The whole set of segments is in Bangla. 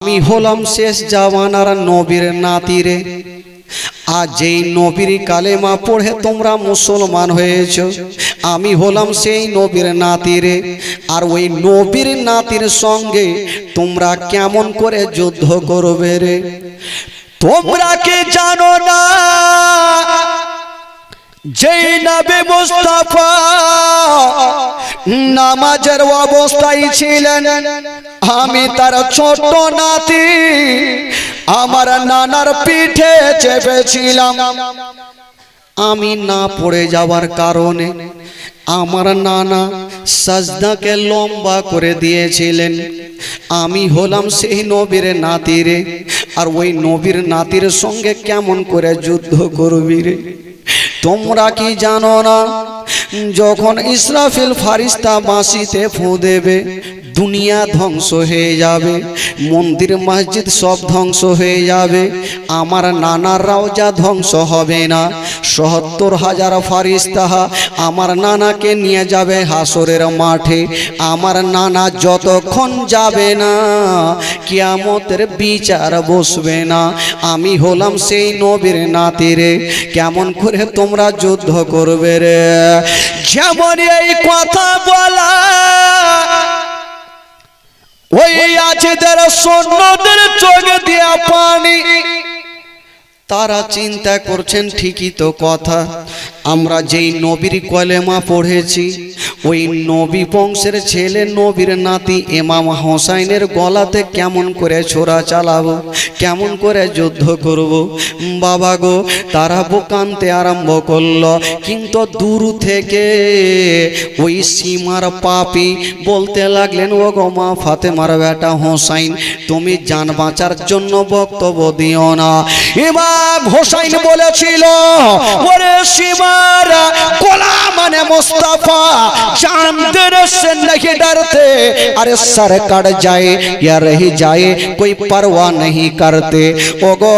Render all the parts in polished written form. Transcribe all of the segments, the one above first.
আমি হলাম শেষ জামানার নবীর নাতিরে। আজ যেই নবীর কালেমা পড়ে তোমরা মুসলমান হয়েছো, আমি হলাম সেই নবীর নাতিরে। আর ওই নবীর নাতির সঙ্গে তোমরা কেমন করে যুদ্ধ করবে রে? তোমরা কি জানো না যেই নবী মুস্তাফা নামাজের অবস্থায় ছিলেন, আমি তার ছোট নাতি আমার নানার পিঠে চেপেছিলাম। আমি না পড়ে যাওয়ার কারণে আমার নানা সাজদাকে লম্বা করে দিয়েছিলেন। আমি হলাম সেই নবীর নাতিরে। আর ওই নবীর নাতির সঙ্গে কেমন করে যুদ্ধ করবি রে? তোমরা কি জানো না যখন ইসরাফিল ফারিস্তা বাঁশিতে ফুঁ দেবে দুনিয়া ধ্বংস হয়ে যাবে, মন্দির মসজিদ সব ধ্বংস হয়ে যাবে, আমার নানার রওজা ধ্বংস হবে না। ৭০,০০০ ফারিস্তা আমার নানাকে নিয়ে যাবে হাসরের মাঠে। আমার নানা যতক্ষণ যাবে না কিয়ামতের বিচার বসবে না। আমি হলাম সেই নবীর নাতিরে। কেমন করে তোমরা যুদ্ধ করবে রে? যেমন এই কথা বলা ওই আজদের সৈন্যদের চোখ দিয়া পানি। তারা চিন্তা করছেন ঠিকই তো কথা, আমরা যেই নবীর কলেমা পড়েছি ওই নবী বংশের ছেলে নবীর নাতি ইমাম হোসাইনের গলাতে কেমন করে ছোরা চালাবো, কেমন করে যুদ্ধ করব। বাবা গো, তারা বোকানতে আরম্ভ করলো। কিন্তু দূর থেকে ওই সীমার পাপি বলতে লাগলেন, ও গো মা ফাতেমার বেটা হোসাইন, তুমি জান বাঁচার জন্য বক্তব্য দিও না। ইমাম হোসাইন বলেছিল, ওরে সীমার গোলাম মানে মুস্তাফা जान देने से नहीं डरते, अरे सर कट जाए या रह जाए कोई परवाह नहीं करते। ओगो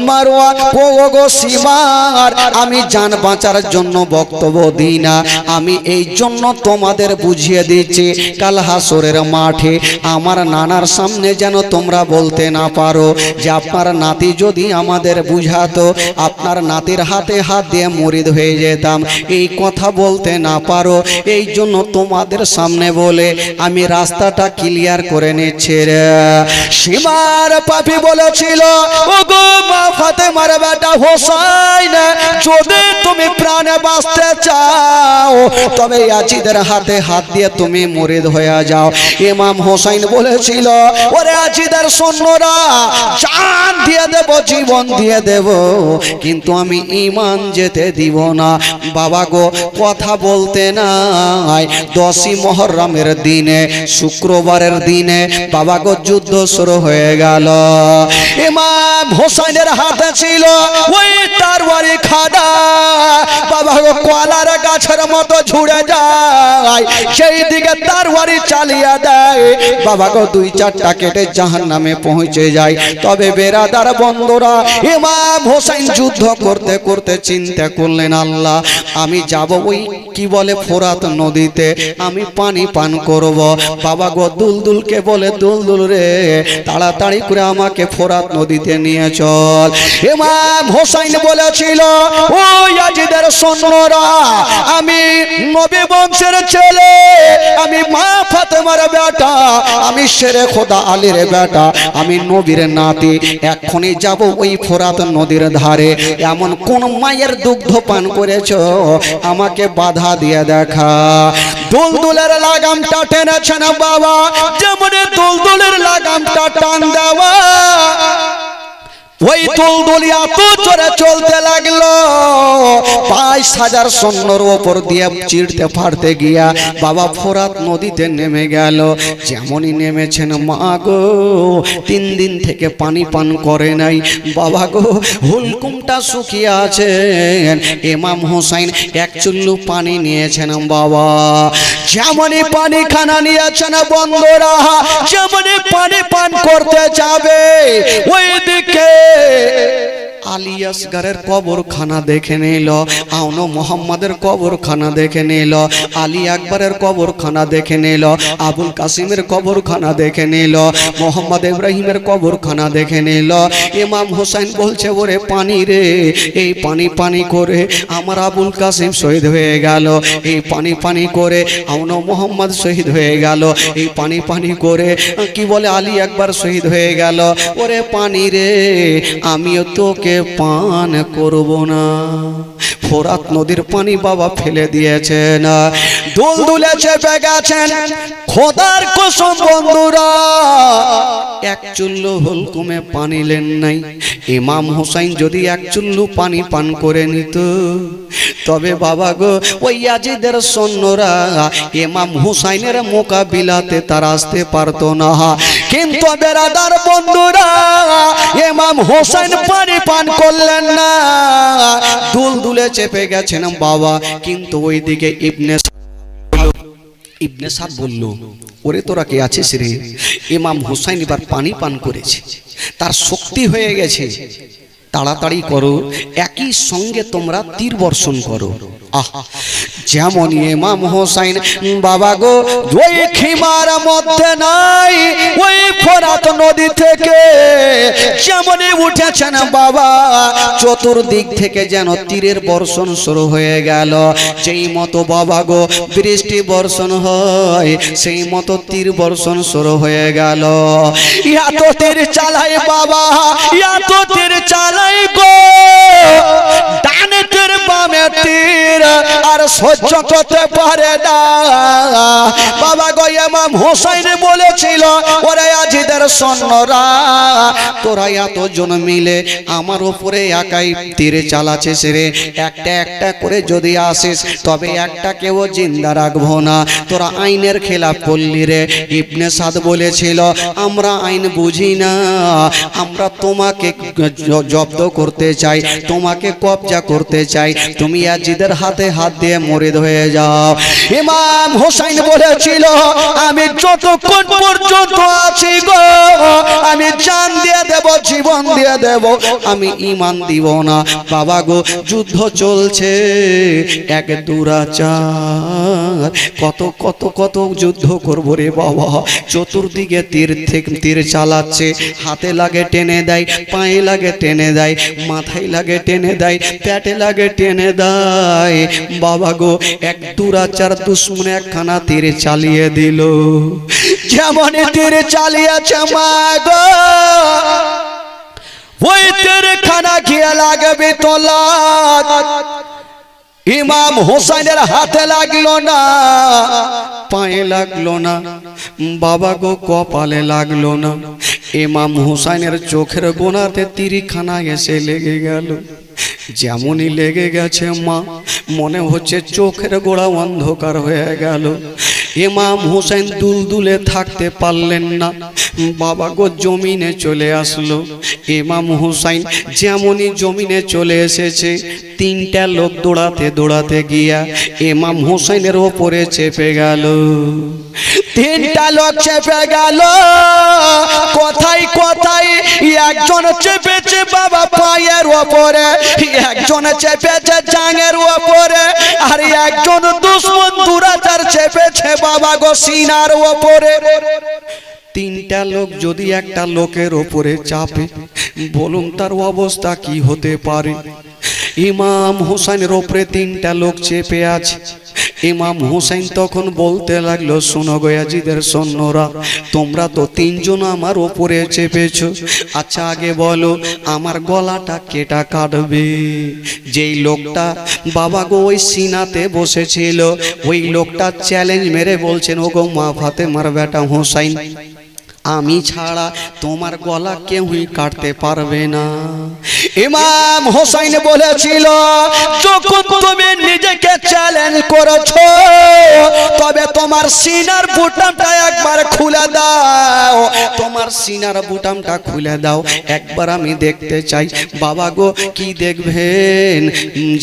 मारवा ओगो सीमार आमी जान बाँचार जन्य बक्तव्य दिई ना, आमी एई जन्य तोमादेर बुझिए दिচ্ছি কাল হাসরের মাঠে আমার নানার সামনে যেন তোমরা বলতে না পারো যে আপনার নাতি যদি আমাদের বুঝাতো আপনার নাতির হাতে হাত দিয়ে মুরিদ হয়ে যেতাম, এই কথা বলতে না পারো। এই জন্য তোমাদের সামনে বলে আমি রাস্তাটা ক্লিয়ার করে নিচ্ছি রে। সীমার পাপি বলেছিল, ওগো মা ফাতেমার বেটা হোসাইন, যদি তুমি প্রাণে বাঁচতে চাও তবে ইয়াজিদের হাতে হাত দিয়ে তুমি মুরিদ হয়ে যাও। ইমাম হোসাইন বলেছিল, ওরে ইয়াজিদের সৈন্যরা জান দিয়ে দেব, জীবন দিয়ে দেব, কিন্তু আমি ঈমান যেতে দিব না। বাবা গো, কথা বলতে নাই 10ই মুহররমের দিনে শুক্রবারের দিনে বাবা গো যুদ্ধ শুরু হয়ে গেল। ইমাম হোসেনের হাতে ছিল ওই তরবারি খাড়া, বাবা গো কলার গাছের মতো ঝুড়ে যায়, সেই দিকে তরবারি চালিয়ে দেয়। বাবা গো 2-4টা কেটে জাহান্নামে পৌঁছে যায়। তবে বেরাদার বন্ধুরা, ইমাম হোসেন যুদ্ধ করতে করতে চিন্তা করলেন, আল্লাহ আমি যাব ওই কি বলে ফোরাত নদীতে, আমি পানি পান করব। বাবা গো দুলদুলকে বলে, দুলদুল রে তাড়াতাড়ি করে আমাকে ফোরাত নদীতে নিয়ে চল। ইমাম হোসেন বলেছিল, ও ইয়াজিদের সৈন্যরা, আমি নবী বংশের ছেলে, আমি মা ফাতেমার বেটা, আমি শেরে খোদা আলীর বেটা, আমি নবীর নাতি, এক্ষুনি যাব ওই ফোরাত নদীর ধারে। এমন কোন মায়ের দুগ্ধ পান করেছো আমাকে বাধা দিয়ে দেখা। দুলদুলের লাগামটা টেনেছেন বাবা, যেমন দুলদুলের লাগামটা টান দেওয়া, ওই দুলদুল এত জোরে চলতে লাগলো 22,000 সৈন্যর ওপর দিয়ে চিড়তে ফাড়তে গিয়া বাবা ফোরাত নদীতে নেমে গেল। যেমনই নেমেছেন মা গো 3 দিন থেকে পানি পান করে নাই। বাবা গো হুলকুমটা শুকিয়ে আছেন। ইমাম হোসেন 1 চুল্লু পানি নিয়েছেন বাবা। যেমনই পানি খানা নিয়েছেন বন্ধুরা, যেমনই পানি পান করতে যাবে ওই দিকে আলী আসগারের কবরখানা দেখে নিল, আউনো মোহাম্মদের কবরখানা দেখে নিল, আলী আকবরের কবরখানা দেখে নিল, আবুল কাসিমের কবরখানা দেখে নিল, মোহাম্মদ ইব্রাহিমের কবরখানা দেখে নিল। ইমাম হোসেন বলছে ওরে পানি রে, এই পানি পানি করে আমার আবুল কাসিম শহীদ হয়ে গেল, এই পানি পানি করে আউনো মোহাম্মদ শহীদ হয়ে গেল, এই পানি পানি করে কি বলে আলী আকবর শহীদ হয়ে গেল। ওরে পানি রে, আমিও তোকে পান করব না। ফোরাত নদীর পানি বাবা ফেলে দিয়েছেন, দুল দুলে চেপে গেছেন। খোদার কসম বন্ধুরা, এক চুল্লু হুলকুমে পানি লেন নাই। ইমাম হোসেন যদি এক চুল্লু পানি পান করে নিত, তবে বাবা গো ওই ইয়াজিদের সৈন্যরা ইমাম হুসাইনের মোকাবিলাতে তারা আসতে পারতো না। কিন্তু বেরাদার বন্ধুরা, ইমাম হোসেন পানি পান করলেন না, দুল দুলে চেপে গেছেন বাবা। কিন্তু ওইদিকে ইবনে সাদ বলল, ওরে তোরা কে আছিস রে? ইমাম হুসাইন এবার পানি পান করেছে, তার শক্তি হয়ে গেছে, তাড়াতাড়ি করো, একই সঙ্গে তোমরা তীর বর্ষণ করো। যেমন ইমাম হোসেন বাবা গো ওই খিমার মধ্যে নাই, ওই ফোরাত নদী থেকে যেমনই উঠেছেন বাবা, চতুর্দিক থেকে যেন তীরের বর্ষণ শুরু হয়ে গেল। যেই মতো বাবা গো বৃষ্টি বর্ষণ হয়, সেই মতো তীর বর্ষণ শুরু হয়ে গেল। এত তীর চালাই বাবা, এত তীর চালাই গো, ডানে তীর বামে তীর, আর সহ্য করতে পারে না বাবা গো। ইমাম হোসেন বলেছিল, ওরে আজিদের সৈন্যরা, তোরা এতজন মিলে আমার উপরে একাই তীর চালাচ্ছিস রে, একটা একটা করে যদি আসিস তবে একটা কেউ জিন্দা রাখবো না, তোরা আইনের খেলাফ করলি রে। ইবনে সাদ বলেছিল, আমরা আইন বুঝি না, আমরা তোমাকে জব্দ করতে চাই, তোমাকে কবজা করতে চাই, তুমি ইয়াজিদের হাতে হাত দিয়ে মরিদ হয়ে যাও। ইমাম হোসেন বলেছিল, আমি যতক্ষণ পর্যন্ত আছি গো, আমি জান দিয়ে দেব, জীবন দিয়ে দেব, আমি ঈমান দিব না। বাবা গো যুদ্ধ চলছে, এক দুরাচার, কত কত কত যুদ্ধ করব রে বাবা। চতুর্দিকে তীর থেকে তীর চালাচ্ছে, হাতে লাগে টেনে দেয়, পায়ে লাগে টেনে দেয়, মাথায় লাগে টেনে দেয়, পেটে লাগে টেনে দেয় বাবা গো। এক দুরাচার দুশ্মন একখানা তীর চালিয়ে দিল, যেমন তীর চালিয়েছে মা গো, ওই তীর খানা গিয়ে লাগবে তোলা। ইমাম হোসেনের হাতে লাগলো না, পায়ে লাগলো না বাবা গো, কপালে লাগলো না। ইমাম হোসেনের চোখের গোনাতে তীরখানা এসে লেগে গেল। যেমনই লেগে গেছে মা, মনে হচ্ছে চোখের গোড়া অন্ধকার হয়ে গেল। ইমাম হোসেন দুলদুলে থাকতে পারলেন না, বাবা গো জমিনে চলে আসলো। ইমাম হোসেন যেমনই জমিনে চলে এসেছে, তিনটা লোক দৌড়াতে দৌড়াতে গিয়া ইমাম হোসেনের ওপরে চেপে গেল। তিনটা লোক চেপে গেল, কোথায় কোথায়, একজন চেপেছে বাবা পায়ের ওপরে, একজন চেপেছে জাঙের ওপরে, আর একজন দুশ্মন দুরাচার চেপেছে বাবা গো সিনার ওপরে। তিনটা লোক যদি একটা লোকের ওপরে চাপে, বলুন তার অবস্থা কি হতে পারে। ইমাম হোসেনের ওপরে তিনটা লোক চেপে আছে। ইমাম হোসেন তখন বলতে লাগলো, শোনো গো ইয়াজিদের সৈন্যরা, তোমরা তো তিনজন আমার ওপরে চেপেছো, আচ্ছা আগে বলো আমার গলাটা কেটা কাটবে। যেই লোকটা বাবা গো ওই সিনাতে বসেছিল, ওই লোকটা চ্যালেঞ্জ মেরে বলছেন, ও গো মা ফাতেমার বেটা হোসেন, আমি ছাড়া তোমার গলা কেউই কাটতে পারবে না। ইমাম হোসেন বলেছিল, যখন তুমি নিজেকে চ্যালেঞ্জ করেছো, তবে তোমার সিনার বুটামটা একবার খুলে দাও, তোমার সিনার বুটামটা খুলে দাও, একবার আমি দেখতে চাই। বাবা গো কি দেখবেন,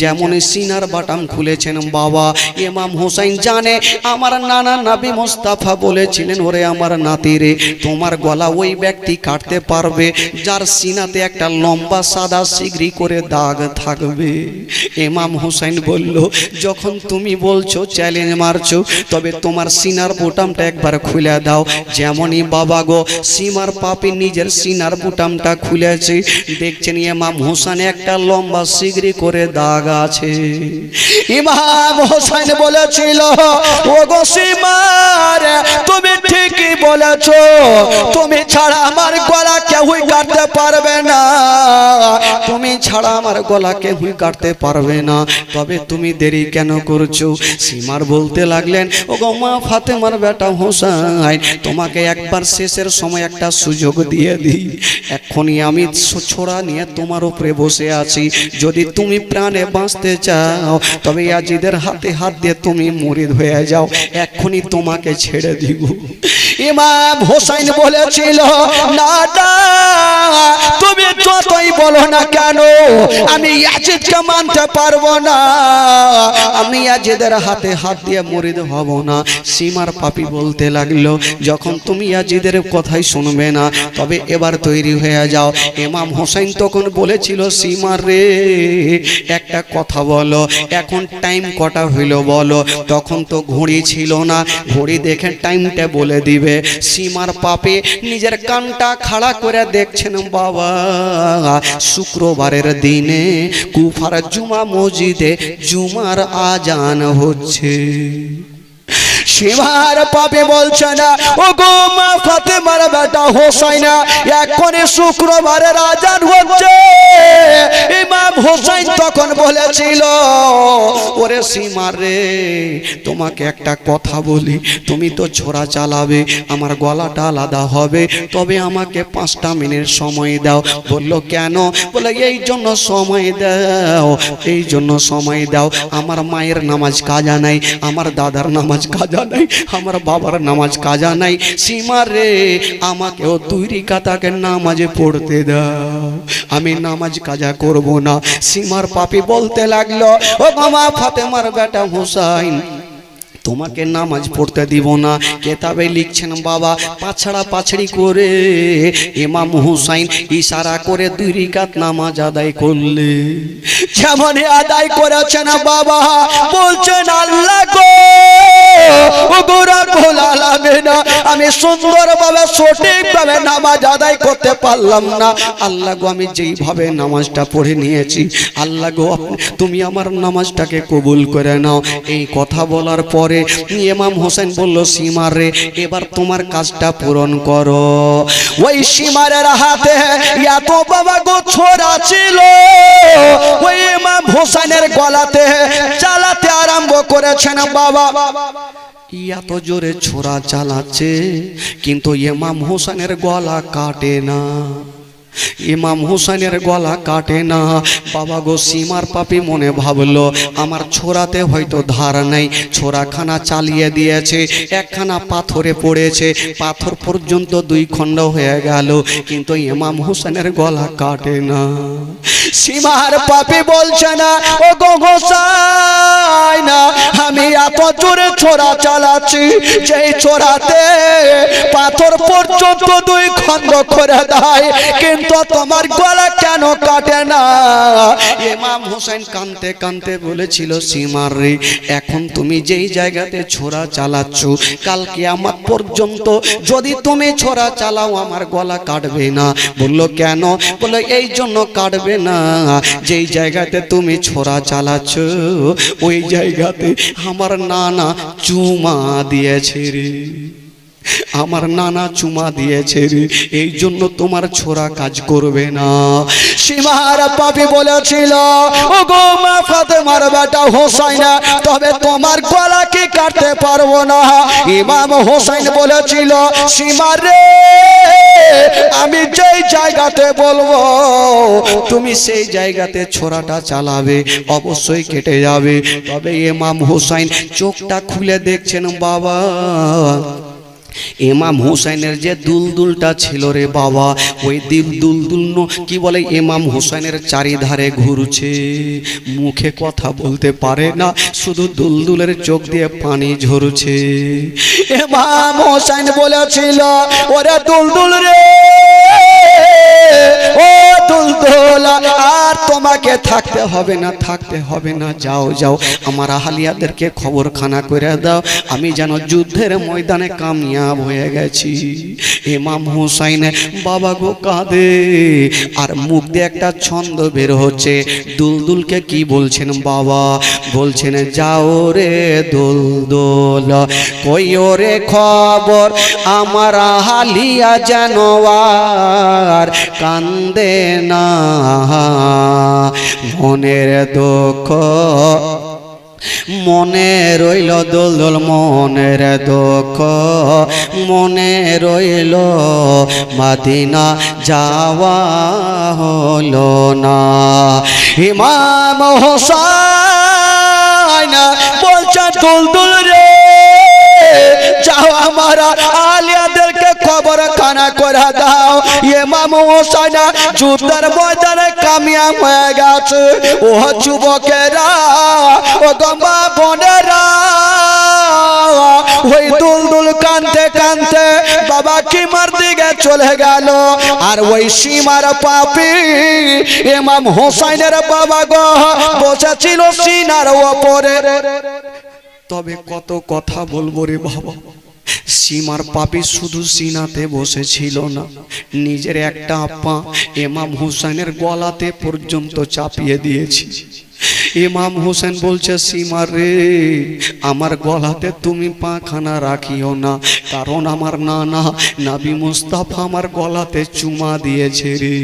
যেমন সিনার বাটাম খুলেছেন বাবা। ইমাম হোসেন জানে আমার নানা নবী মুস্তাফা বলেছিলেন, ওরে আমার নাতি রে, তোমার গলা ওই ব্যক্তি কাটতে পারবে যার সিনাতে একটা লম্বা সাদা সিগরি করে দাগ থাকবে। ইমাম হুসাইন বলল, যখন তুমি বলছো চ্যালেঞ্জ মারছো, তবে তোমার সিনার বোতামটা একবার খুলে দাও। যেমনই বাবা গো সীমার পাপি নিজের সিনার বোতামটা খুলেছে, দেখছেন ইমাম হুসাইন একটা লম্বা সিগরি করে দাগ আছে। ইমাম হুসাইন বলেছিল, ও গো সীমার, তুমি ঠিকই বলেছো, তুমি ছাড়া আমার গলা কেউই কাটতে পারবে না, তুমি ছাড়া আমার গলা কেউই কাটতে পারবে না, তবে তুমি দেরি কেন করছো? সীমার বলতে লাগলেন, ও গো মা ফাতেমার বেটা হোসাইন, তোমাকে একবার শেষের সময় একটা সুযোগ দিয়ে দিই। এখনই আমি ছোড়া নিয়ে তোমার উপরে বসে আছি, যদি তুমি প্রাণে বাঁচতে চাও তবে ইয়াজিদের হাতে হাত দিয়ে তুমি মুরিদ হয়ে যাও, এখনই তোমাকে ছেড়ে দিব। ইমাম হোসাইন বলেছিল, না না, তুমি যতই বলো না কেন আমি ইয়াজিদকে মানতে পারবো না, আমি ইয়াজিদের হাতে হাত দিয়ে মুরিদ হব না। সীমার পাপি বলতে লাগলো, যখন তুমি ইয়াজিদের কথাই শুনবে না তবে এবার তৈরি হয়ে যাও। ইমাম হোসেন তখন বলেছিল, সীমার রে একটা কথা বলো, এখন টাইম কটা হইল বলো? তখন তো ঘড়ি ছিল না, ঘড়ি দেখে টাইমটা বলে দিবে। সীমার পাপে নিজের কানটা খাড়া করে দেখছেন, বাবা শুক্রবারের দিনে কুফার জুমা মসজিদে জুমার আজান হচ্ছে। সীমার পাপে বলছে না, ও গো মা ফাতেমার বেটা হোসাইনা, এখনই শুক্রবারের আজান হচ্ছে। ইমাম হোসাইন তখন বলেছিল, ওরে সীমার রে, তোমাকে একটা কথা বলি, তুমি তো ছোড়া চালাবে, আমার গলাটা আলাদা হবে, তবে আমাকে 5টা মিনিট সময় দাও। বলল, কেন? বলে, এই জন্য সময় দাও, এই জন্য সময় দাও, আমার মায়ের নামাজ কাজা নাই, আমার দাদার নামাজ কাজা নাই, আমার বাবার নামাজ কাজা নাই। সীমার রে, আমাকেও 2 রাকাত নামাজে পড়তে দাও, আমি নামাজ কাজা করব না। সীমার পাপি বলতে লাগলো, ও মামা ফাতেমার বেটা হোসাইন, তোমাকে নামাজ পড়তে দিব না। কেতাবে লিখছেন, বাবা পাছড়া পাছড়ি করে ইমাম হুসাইন ইশারা করে 2 রাকাত নামাজ আদায় করলে, যেমন আদায় করেছেন বাবা বলছেন, আল্লাহ গো, ও গো রব্বুল আলামিন, আমি সুন্দরভাবে সঠিকভাবে নামাজ আদায় করতে পারলাম না। আল্লাহ গো, আমি যেইভাবে নামাজটা পড়ে নিয়েছি, আল্লাহ গো তুমি আমার নামাজটাকে কবুল করে নাও। এই কথা বলার পরে ইমাম হোসেন বলল, সীমার রে, এবার তোমার কাজটা পূরণ করো। ওই সীমারের হাতে এত বাবা গো ছোরা ছিল, ওই ইমাম হোসেনের গলাতে চালাতে আরম্ভ করেছেন। বাবা এত জোরে ছোরা চালাচ্ছে, কিন্তু ইমাম হোসেনের গলা কাটে না, ইমাম হুসাইনের গলা কাটে না। বাবা গো সীমার পাপি মনে ভাবলো, আমার ছোড়াতে হয়তো ধার নেই, ছোড়াখানা চালিয়ে দিয়েছে, একখানা পাথরে পড়েছে, পাথর পর্যন্ত 2 খণ্ড হয়ে গেল, কিন্তু ইমাম হুসাইনের গলা কাটে না। সীমার পাপি বলছে না, ও গো হোসাইন, আমি এত জোরে ছোড়া চালাচ্ছি, যেই ছোড়াতে পাথর পর্যন্ত 2 খণ্ড করে দেয়, কিন্তু তোমার গলা কেন কাটে না? ইমাম হোসেন কাঁদতে কাঁদতে বলেছিল, সীমার রে, এখন তুমি যেই জায়গাতে ছোড়া চালাচ্ছ, কাল কিয়ামত পর্যন্ত যদি তুমি ছোড়া চালাও আমার গলা কাটবে না। বলল, কেন? বলে, এই জন্য কাটবে না, যেই জায়গাতে তুমি ছোড়া চালাচ্ছ ওই জায়গাতে আমার নানা চুমা দিয়েছে রে, আমার নানা চুমা দিয়েছে রে, এই জন্য তোমার ছোড়া কাজ করবে না। সীমার পাপি বলেছিল, ও গো মা ফাতেমার বেটা হোসাইনা, তবে তোমার গলা কি কাটতে পারবো না। ইমাম হোসেন বলেছিল, সীমা রে, আমি যেই জায়গাতে বলবো তুমি সেই জায়গাতে ছোড়াটা চালাবে, অবশ্যই কেটে যাবে। তবে ইমাম হোসেন চোখটা খুলে দেখছেন, বাবা ইমাম হুসাইনের যে দুলদুলটা ছিল রে বাবা, ওই দুলদুল কি বলে, ইমাম হুসাইনের চারিধারে ঘুরছে, মুখে কথা বলতে পারে না, শুধু দুলদুলের চোখ দিয়ে পানি ঝরছে। ইমাম হুসাইন বলেছিল, ওরে দুলদুল রে, ও দুলদুল, আর তোমাকে থাকতে হবে না, থাকতে হবে না, যাও যাও, আমার আহলিয়াদেরকে খবরখানা করে দাও, আমি যেন যুদ্ধের ময়দানে কামিয়াব হয়ে গেছি। ইমাম হুসাইন বাবা গো কাঁদে, আর মুখ দিয়ে একটা ছন্দ বের হচ্ছে। দুলদুলকে কি বলছেন বাবা? বলছেন, যাও রে দুলদুল, কইও রে খবর আমার আহলিয়া যেন আর কান্দে না, মনের দুঃখ মনে রইল দুলদুল, মনের দুঃখ মনে রইল, মদিনা যাওয়া হলো না। ইমাম হুসাইন বলছে, দুলদুল রে, যাও আমার আলিয়াদেরকে খবরখানা করে দাও, ইমাম হুসাইন যুদ্ধের ময়দানে কামিয়াব হয়ে গেছে। ও যুবকেরা, ও গম্বা বোনেরা, ওই দুলদুল কানতে কানতে বাবা কিমার দিকে চলে গেল, আর ওই সীমার পাপি ইমাম হুসাইনের বাবা গো বসেছিল সিনার ওপরে। তবে কত কথা বলবো রে বাবা, সীমার পাপি শুধু সিনাতে বসেছিল না, নিজের একটা পা ইমাম হুসাইনের গলাতে পর্যন্ত চাপিয়ে দিয়েছি। ইমাম হোসেন বলছে, সীমা রে, আমার গলাতে তুমি পাখানা রাখিও না, কারণ আমার নানা নবী মুস্তাফা আমার গলাতে চুমা দিয়েছে রে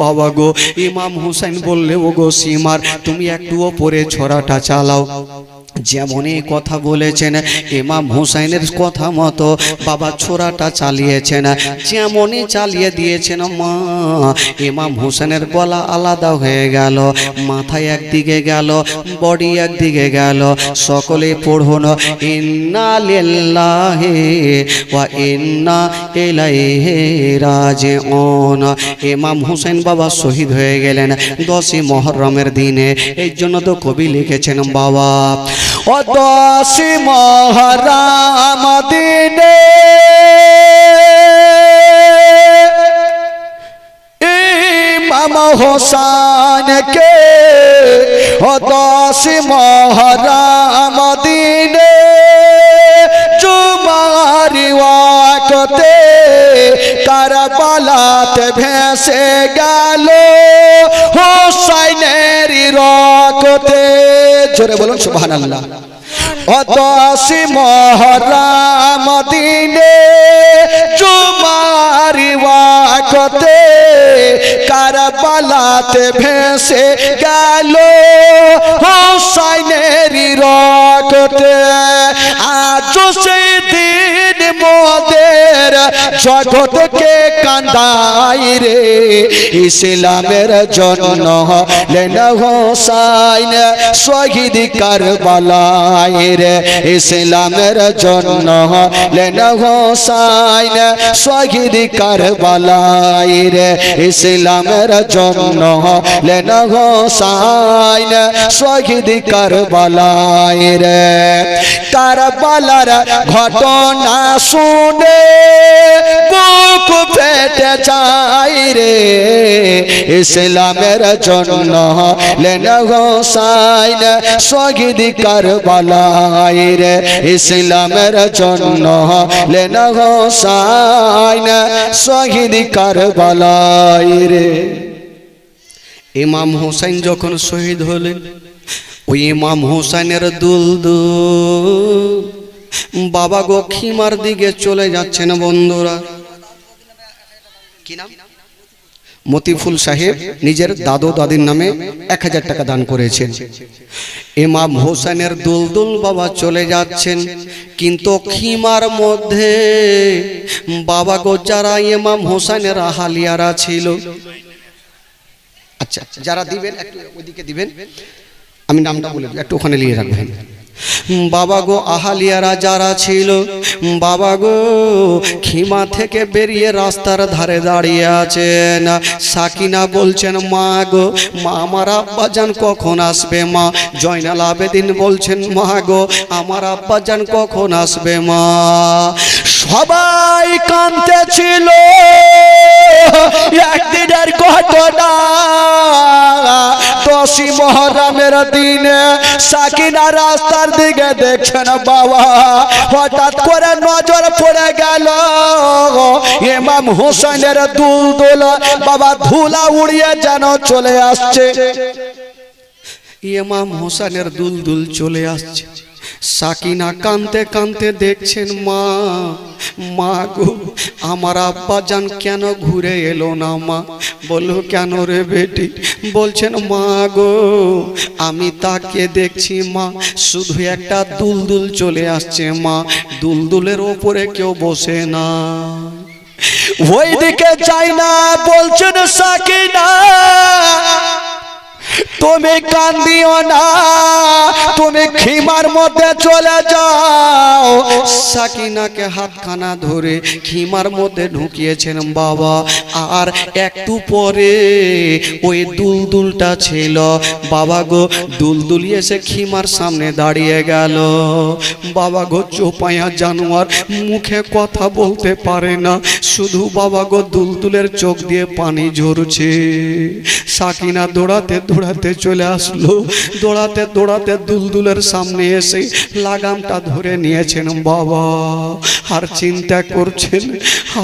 বাবা গো। ইমাম হোসেন বললে, ও গো সীমার, তুমি একটু ওপরে ছড়াটা চালাও। যেমনই কথা বলেছেন ইমাম হুসাইনের কথা মতো বাবা ছোড়াটা চালিয়েছেন, যেমনই চালিয়ে দিয়েছেন মা, ইমাম হুসাইনের গলা আলাদা হয়ে গেল, মাথায় একদিকে গেল, বডি একদিকে গেল। সকলে পড়ুন, ইন্না লিল্লাহি ওয়া ইন্না ইলাইহি রাজিউন। ইমাম হুসাইন বাবা শহীদ হয়ে গেলেন 10ই মুহররমের দিনে। এই জন্য তো কবি লিখেছেন বাবা, ও 10ই মুহররম দিনে ইমাম হোসেনকে, ও 10ই মুহররম দিনে জুমার ওয়াক্তে কারবালাতে ভেসে গেল হোসাইনের রক্তে। জোরে বলুন সুবহানাল্লাহ। ও 10ই মুহররম দিনে জুমার ওয়াক্তে কারবালাতে ভেসে গেল হোসাইনের রক্তে। আজ সেই দিন মোদের জগৎকে কান্দাই রে, ইসলামের জন্য হলেন হোসাইন শহীদ কারবালায় রে, ইসলামের জন্য হলেন হোসাইন শহীদ কারবালায় রে, ইসলামের জন্য হলেন হোসাইন শহীদ কারবালায় রে। কারবালার ঘটনা শুনে বুক ফেটে যায় রে, ইসলামের জন্য হলেন হোসাইন শহীদ কারবালায় রে, ইসলামের জন্য হলেন হোসাইন শহীদ কারবালায় রে। ইমাম হোসেন যখন শহীদ হলেন, ওই ইমাম হোসেনের দুলদুল বাবা গো খিমার দিকে চলে যাচ্ছেন। বন্ধুরা, কি নাম? মতিফুল সাহেব নিজের দাদু দাদির নামে 1000 টাকা দান করেছেন। ইমাম হোসেনের দুলদুল বাবা চলে যাচ্ছেন, কিন্তু খিমার মধ্যে বাবা গো যারা ইমাম হোসেনের আহালিয়ারা ছিল, আচ্ছা যারা দিবেন একটু ওইদিকে দিবেন, আমি নামটা বলে একটু ওখানে নিয়ে রাখবেন। বাবা গো আহালিয়ারা যারা ছিল বাবা গো খিমা থেকে বেরিয়ে রাস্তার ধারে দাঁড়িয়ে আছেন। সাকিনা বলছেন মা গো মা আমার আব্বাজান কখন আসবে মা। জয়নাল আবেদিন বলছেন মা গো আমার আব্বাজান কখন আসবে মা। সবাই কাঁদতে ছিল। একদিনের ঘটনা 10ই মুহররমের দিনে সাকিনা রাস্তার দিকে দেখছেন বাবা, হঠাৎ করে নজর পড়ে গেল ইমাম হোসেনের দুলদুল বাবা ধুলা উড়িয়ে যেন চলে আসছে। ইমাম হোসেনের দুলদুল চলে আসছে। সাকিনা কাঁদতে কাঁদতে দেখছেন মা মা গো আমার আব্বাজান কেন ঘুরে এলো না মা। বলল কেন রে বেটি। বলছেন মা গো আমি তাকে দেখছি মা শুধু একটা দুলদুল চলে আসছে মা, দুলদুলের ওপরে কেউ বসে না। ওইদিকে যাই না বলছেন সাকিনা তুমি কান্দিও না, তুমি খিমার মধ্যে চলে যাও। সাকিনাকে হাতখানা ধরে খিমার মধ্যে ঢুকিয়েছেন বাবা। আর একটু পরে ওই দুলদুলটা ছিল বাবা গো দুলদুলি এসে খিমার সামনে দাঁড়িয়ে গেল। বাবা গো চোপায়া জানোয়ার মুখে কথা বলতে পারে না, শুধু বাবা গো দুলদুলের চোখ দিয়ে পানি ঝরছে। সাকিনা দৌড়াতে দৌড়াতে চলে আসলো, দৌড়াতে দৌড়াতে দুলদুলের সামনে এসে লাগামটা ধরে নিয়েছেন বাবা। আর চিন্তা করছেন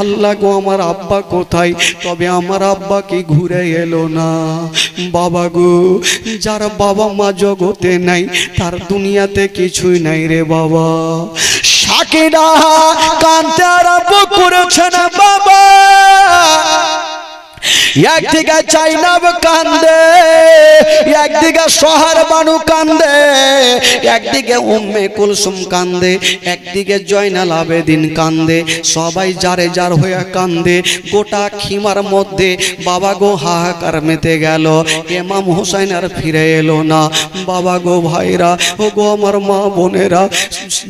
আল্লাহ গো আমার আব্বা কোথায়, তবে আমার আব্বা কি ঘুরে এলো না। বাবা গো যার বাবা মা জগতে নাই তার দুনিয়াতে কিছুই নাই রে বাবা। সাকিনা কাঁদতে আরম্ভ করেছেন বাবা। একদিকে চাইনাব কান্দে, একদিকে সোহার বানু কান্দে, একদিকে উম্মে কুলসুম কান্দে, একদিকে জয়নাল আবেদিন কান্দে। সবাই যারে যার হয়ে কান্দে। গোটা খিমার মধ্যে বাবা গো হাহাকার মেতে গেল। ইমাম হোসেন আর ফিরে এলো না। বাবা গো ভাইরা ও গো আমার মা বোনেরা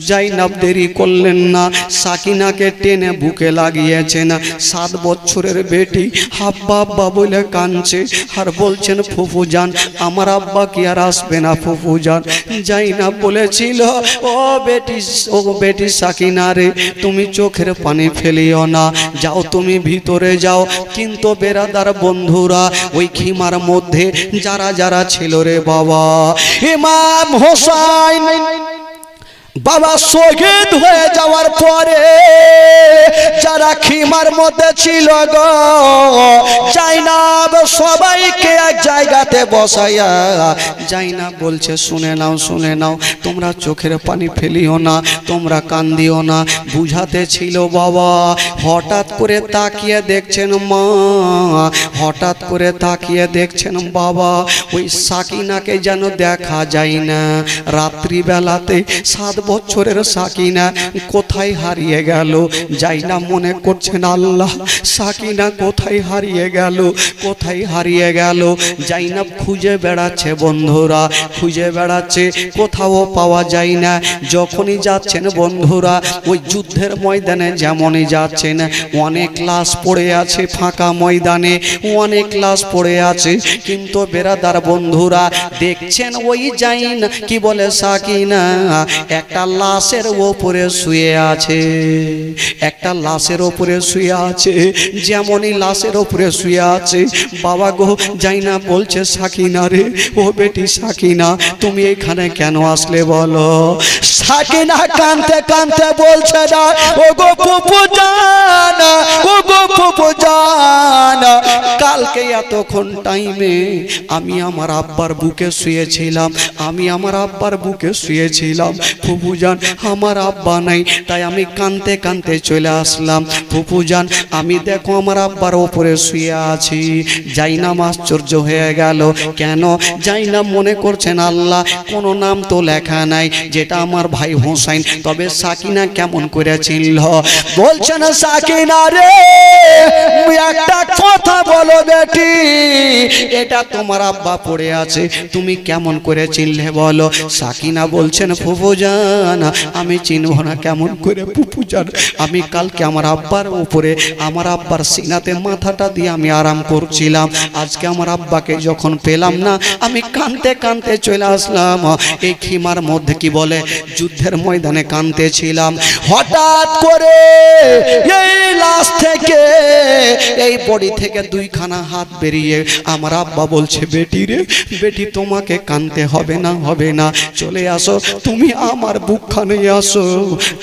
জাইনাব দেরি করলেন না, সাকিনাকে টেনে বুকে লাগিয়েছেন। 7 বছরের বেটি আব্বা আব্বা বলে কাঁদছে আর বলছেন ফুফু জান আমার আব্বা কি আর আসবে না ফুফু জান। জাইনাব বলেছিল ও বেটি সাকিনা রে তুমি চোখের পানি ফেলিও না, যাও তুমি ভিতরে যাও। কিন্তু বেরাদার বন্ধুরা ওই খিমার মধ্যে যারা যারা ছিল রে বাবা, ইমাম হোসেন বাবা শহীদ হয়ে যাওয়ার পরে যারা খিমার মধ্যে ছিল গো জাইনাব সবাইকে এক জায়গাতে বসাইয়া জাইনাব বলছে শুনে নাও শুনে নাও, তোমরা চোখের পানি ফেলিও না, তোমরা কান্দিও না। বুঝাতে ছিল বাবা। হঠাৎ করে তাকিয়ে দেখছেন মা, হঠাৎ করে তাকিয়ে দেখছেন বাবা ওই সাকিনাকে যেন দেখা যায় না। রাত্রিবেলাতে 7 বছরের সাকিনা কোথায় হারিয়ে গেল। জাইনাব মনে করছেন আল্লাহ সাকিনা কোথায় হারিয়ে গেল, কোথায় হারিয়ে গেল। জাইনাব খুঁজে বেড়াচ্ছে বন্ধুরা, খুঁজে বেড়াচ্ছে, কোথাও পাওয়া যায় না। যখনই যাচ্ছেন বন্ধুরা ওই যুদ্ধের ময়দানে যেমনই যাচ্ছেন অনেক লাশ পড়ে আছে ফাঁকা ময়দানে, অনেক লাশ পড়ে আছে। কিন্তু বেরাদার বন্ধুরা দেখছেন ওই জাইন কি বলে সাকিনা একটা লাশের ওপরে শুয়ে আছে, একটা লাশের ওপরে শুয়ে আছে। যেমনই লাশের ওপরে শুয়ে আছে বাবা গো জাইনাব বলছে সাকিনা রে ও বেটি সাকিনা তুমি এখানে কেন আসলে বলো। সাকিনা কাঁদতে কাঁদতে বলছে না ও গো ফুফু জান, ও গো ফুফু জান কালকে এতক্ষণ টাইমে আমি আমার আব্বার বুকে শুয়েছিলাম, আমি আমার আব্বার বুকে শুয়েছিলাম। ফুফু জান আমার আব্বা নাই, তাই আমি কাঁদতে কাঁদতে চলে আসলাম। ফুফু জান আমি দেখো আমার আব্বার ওপরে শুয়ে আছি। জাইনাব আশ্চর্য হয়ে গেল। কেন? জাইনাব মনে করছেন আল্লাহ কোনো নাম তো লেখা নাই, যেটা আমার ভাই হোসেন, তবে সাকিনা কেমন করে চিনল। বলছেন সাকিনা রে একটা কথা বলো গো বেটি, এটা তোমার আব্বা পড়ে আছে, তুমি কেমন করে চিনলে বলো? সাকিনা বলছেন ফুফুজান আমি চিনব না কেমন করে ফুফুজান, আমি কালকে আমার আব্বার উপরে আমার আব্বার সিনাতে মাথাটা দিয়ে আমি আরাম করছিলাম, আজকে আমার আব্বাকে যখন পেলাম না আমি কাঁদতে কাঁদতে চলে আসলাম এই খিমার মধ্যে, কি বলে যুদ্ধের ময়দানে কাঁদতেছিলাম। হঠাৎ করে এই লাশ থেকে এই বডি থেকে দুইখানা হাত বেরিয়ে আমার আব্বা বলছে বেটি রে বেটি তোমাকে কাঁদতে হবে না, হবে না, চলে আসো তুমি আমার বুকখানে আসো।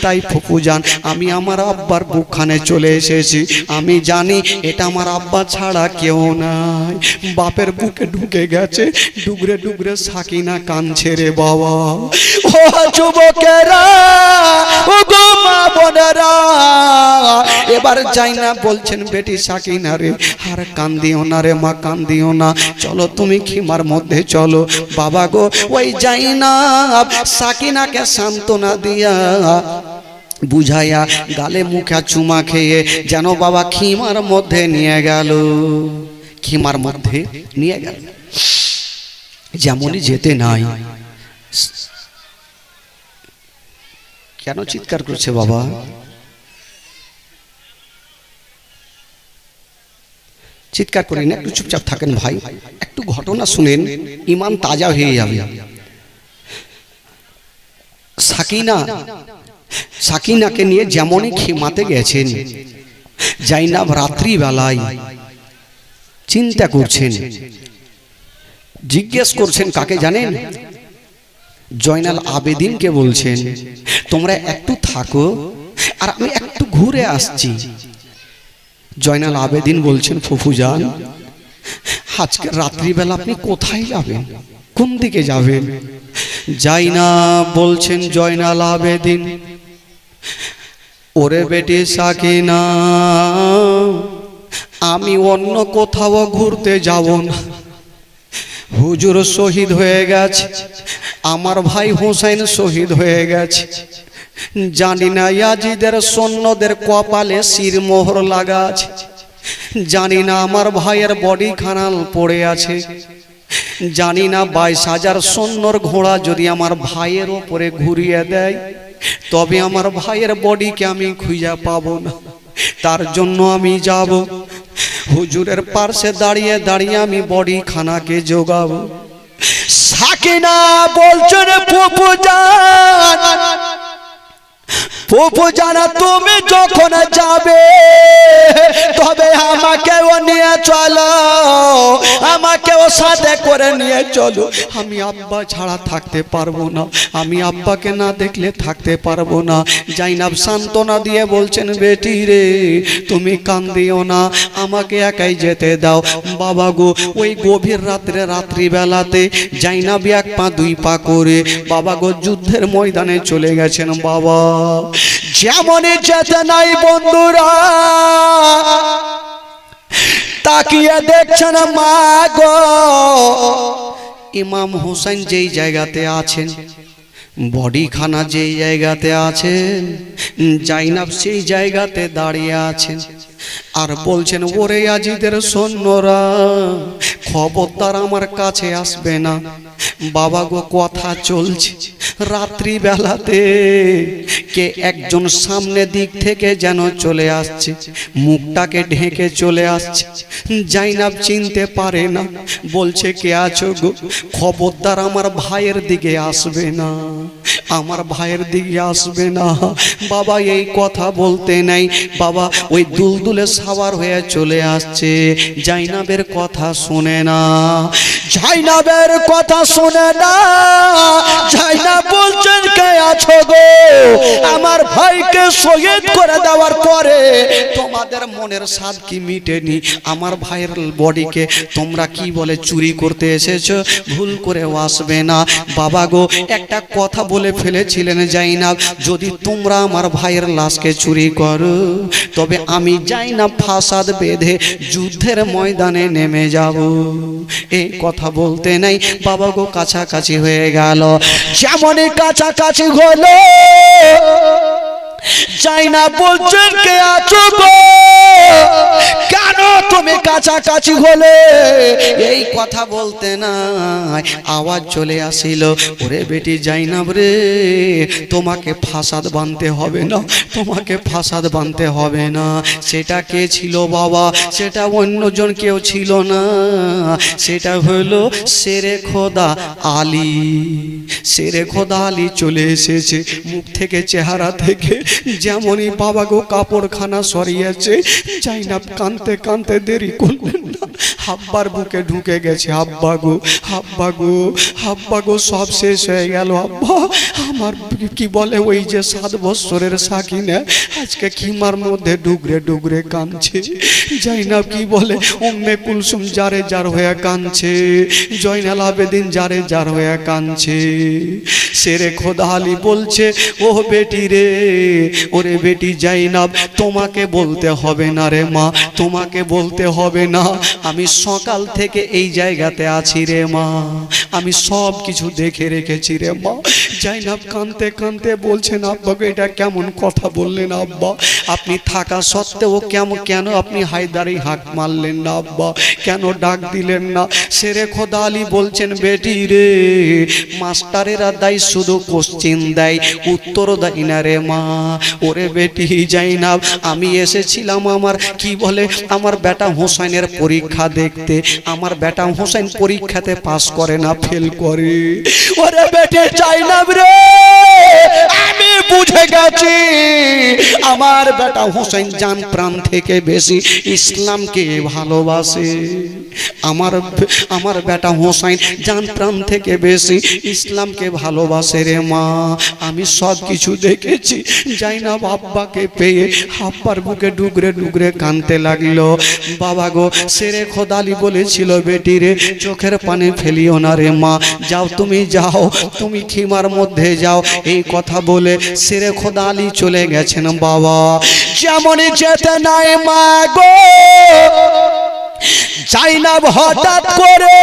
তাই ফুফুজান আমি আমার আব্বার বুকখানে চলে এসেছি, আমি জানি এটা আমার আব্বা ছাড়া কেউ নাই। বাপের বুকে ঢুকে গেছে, ডুগরে ডুগরে সাকিনা কাঁদছে রে বাবা। ও যুবকেরা, ও গো মা বোনেরা, এবার যাই না বলছেন বেটি সাকিনা রে আর কান্দিও না রে মা, কান্দিও না, চলো তুমি খিমার মধ্যে চলো। বাবা গো ওই যাই না সাকিনাকে সান্ত্বনা দিয়া বুঝাইয়া গালে মুখে চুমা খেয়ে যেন বাবা খিমার মধ্যে নিয়ে গেল, খিমার মধ্যে নিয়ে গেল। যেমনই যেতে নাই, কেন চিৎকার করছে বাবা? চিৎকার করেন না, একটু চুপচাপ থাকেন ভাই, একটু ঘটনা শুনেন, ইমান তাজা হয়ে যাবে। সাকিনাকে নিয়ে যেমনই খিমাতে গেছেন, জাইনাব রাত্রি বেলায় চিন্তা করছেন, জিজ্ঞেস করছেন কাকে জানেন? জয়নাল আবেদিনকে বলছেন তোমরা একটু থাকো আর আমি একটু ঘুরে আসছি। জয়নাল আবেদিন বলছেন ফুফুজান আজকে রাত্রিবেলা আপনি কোথায় যাবেন, কোন দিকে যাবেন? যাইনা বলছেন জয়নাল আবেদিন ওরে বেটি সাকিনা আমি অন্য কোথাও ঘুরতে যাব না, হুজুর শহীদ হয়ে গেছে, আমার ভাই হোসেন শহীদ হয়ে গেছে, জানি না ইয়াজিদের সৈন্যদের কপালে শিরমোহর লাগা আছে, জানি না আমার ভাইয়ের বডি খানাল পড়ে আছে, জানি না 22,000 সৈন্যর ঘোড়া যদি আমার ভাইয়ের ওপরে ঘুরিয়ে দেয় তবে আমার ভাইয়ের বডিকে আমি খুঁজে পাবো না, তার জন্য আমি যাব হুজুরের পাশে দাঁড়িয়ে দাঁড়িয়ে আমি বডি খানাকে জোগাবো। সাকিনা বলছেন ফুফুজান তুমি যখন যাবে তবে আমাকেও নিয়ে চলো, আমাকেও সাথে করে নিয়ে চলো, আমি আব্বা ছাড়া থাকতে পারবো না, আমি আব্বাকে না দেখলে থাকতে পারবো না। জাইনাব সান্ত্বনা দিয়ে বলছেন বেটি রে তুমি কান্দিও না, আমাকে একাই যেতে দাও। বাবা গো ওই গভীর রাত্রে রাত্রিবেলাতে জাইনাব 1 পা 2 পা করে বাবা গো যুদ্ধের ময়দানে চলে গেছেন। বাবা যেমনই যেতে নাই বন্ধুরা তাকিয়ে দেখছেন মা গো ইমাম হোসেন যেই জায়গাতে আছেন, বডি খানা যেই জায়গাতে আছেন, জাইনাব সেই জায়গাতে দাঁড়িয়ে আছেন আর বলছেন ওরে ইয়াজিদের সৈন্যরা খবরদার আমার কাছে আসবে না। বাবা গো কথা চলছে রাত্রি বেলাতে কে একজন সামনে দিক থেকে যেন চলে আসছে, মুখটাকে ঢেকে চলে আসছে, জাইনাব চিনতে পারে না, বলছে কে আছো গো? খবরদার আমার ভাইয়ের দিকে আসবে না, আমার ভাইয়ের দিকে আসবে না। বাবা এই কথা বলতে নাই, বাবা ওই দুলদুলে সাওয়ার হয়ে চলে আসছে, জাইনাবের কথা শুনে না, জাইনাবের কথা শুনে না। জাইনাব বলছেন কে আছো গো? আমার ভাইকে শহীদ করে দেওয়ার পরে তোমাদের মনের স্বাদ কি মিটেনি? আমার ভাইয়ের বডিকে তোমরা কি বলে চুরি করতে এসেছো? ভুল করেও আসবে না। বাবা গো একটা কথা বলে ফেলেছিলেন জাইনাব, যদি তোমরা আমার ভাইয়ের লাশকে চুরি করো তবে আমি জাইনাব ফাসাদ বেঁধে যুদ্ধের ময়দানে নেমে যাব। এই কথা বলতে নাই বাবা গো কাছাকাছি হয়ে গেল। যেমনই কাছাকাছি হলো জাইনাব বলছেন কে আছো গো, কেন তুমি কাছাকাছি হলে? এই কথা বলতে নাই আওয়াজ চলে আসিল, ওরে বেটি জাইনাব রে, তোমাকে ফাসাদ বানতে হবে না, তোমাকে ফাসাদ বানতে হবে না। সেটা কে ছিল বাবা? সেটা অন্যজন কেউ ছিল না, সেটা হলো শেরে খোদা আলী। শেরে খোদা আলী চলে এসেছে, মুখ থেকে চেহারা থেকে যেমনই বাবা গো কাপড়খানা সরিয়েছে, জাইনাব কাঁদতে কাঁদতে দেরি করলেন না, আব্বার বুকে ঢুকে গেছে। আব্বা গো, আব্বা গো, আব্বা গো, সব শেষ হয়ে গেল আব্বা। আমার কি বলে ওই যে 7 বছরের সাকিনা আজকে খিমার মধ্যে ডুগরে ডুগরে কাঁদছে। জাইনাব কি বলে উম্মে কুলসুম জারে জার হয়ে কাঁদছে, জয়নাল আবেদিন জারে জার হয়ে কাঁদছে। শেরে খোদা আলী বলছে, ও বেটি রে, ওরে বেটি জাইনাব, তোমাকে বলতে হবে না রে মা, তোমাকে বলতে হবে না, আমি সকাল থেকে এই জায়গাতে আছি রে মা, আমি সব কিছু দেখে রেখেছি রে মা। জাইনাব কাঁদতে কাঁদতে বলছেন, আব্বাকে এটা কেমন কথা বললেন আব্বা? আপনি থাকা সত্ত্বেও কেন আপনি হায়দারি হাঁক মারলেন না আব্বা? কেন ডাক দিলেন না? শেরে খোদা আলী বলছেন, বেটি রে, মাস্টারেরা দেয় শুধু কোশ্চিন দেয়, উত্তর দেয় না রে মা। ওরে বেটি জাইনাব, আমি এসেছিলাম আমার কি বলে আমার বেটা হোসেনের পরীক্ষা দেখতে। আমার বেটা হোসেন পরীক্ষাতে পাস করে না, ফেল করে। ওরে বেটি জাইনাব রে, আমি বুঝে গেছি আমার বেটা হোসেন জান প্রাণ থেকে বেশি ইসলামকে ভালোবাসে। আমার বেটা হোসেন জান প্রাণ থেকে বেশি ইসলামকে ভালোবাসে রে মা, আমি সব কিছু দেখেছি। জাইনাব আব্বাকে পেয়ে আব্বার বুকে ডুগরে ডুগরে কাঁদতে লাগলো। বাবা গো, শেরে খোদা আলী বলেছিল, বেটি রে, চোখের পানি ফেলিও না রে মা, যাও তুমি যাও, তুমি খিমার মধ্যে যাও। এই কথা বলে শেরে খোদা আলী চলে গেছেন বাবা। যেমনই যেতে নাই মা গো, জাইনাব হঠাৎ করে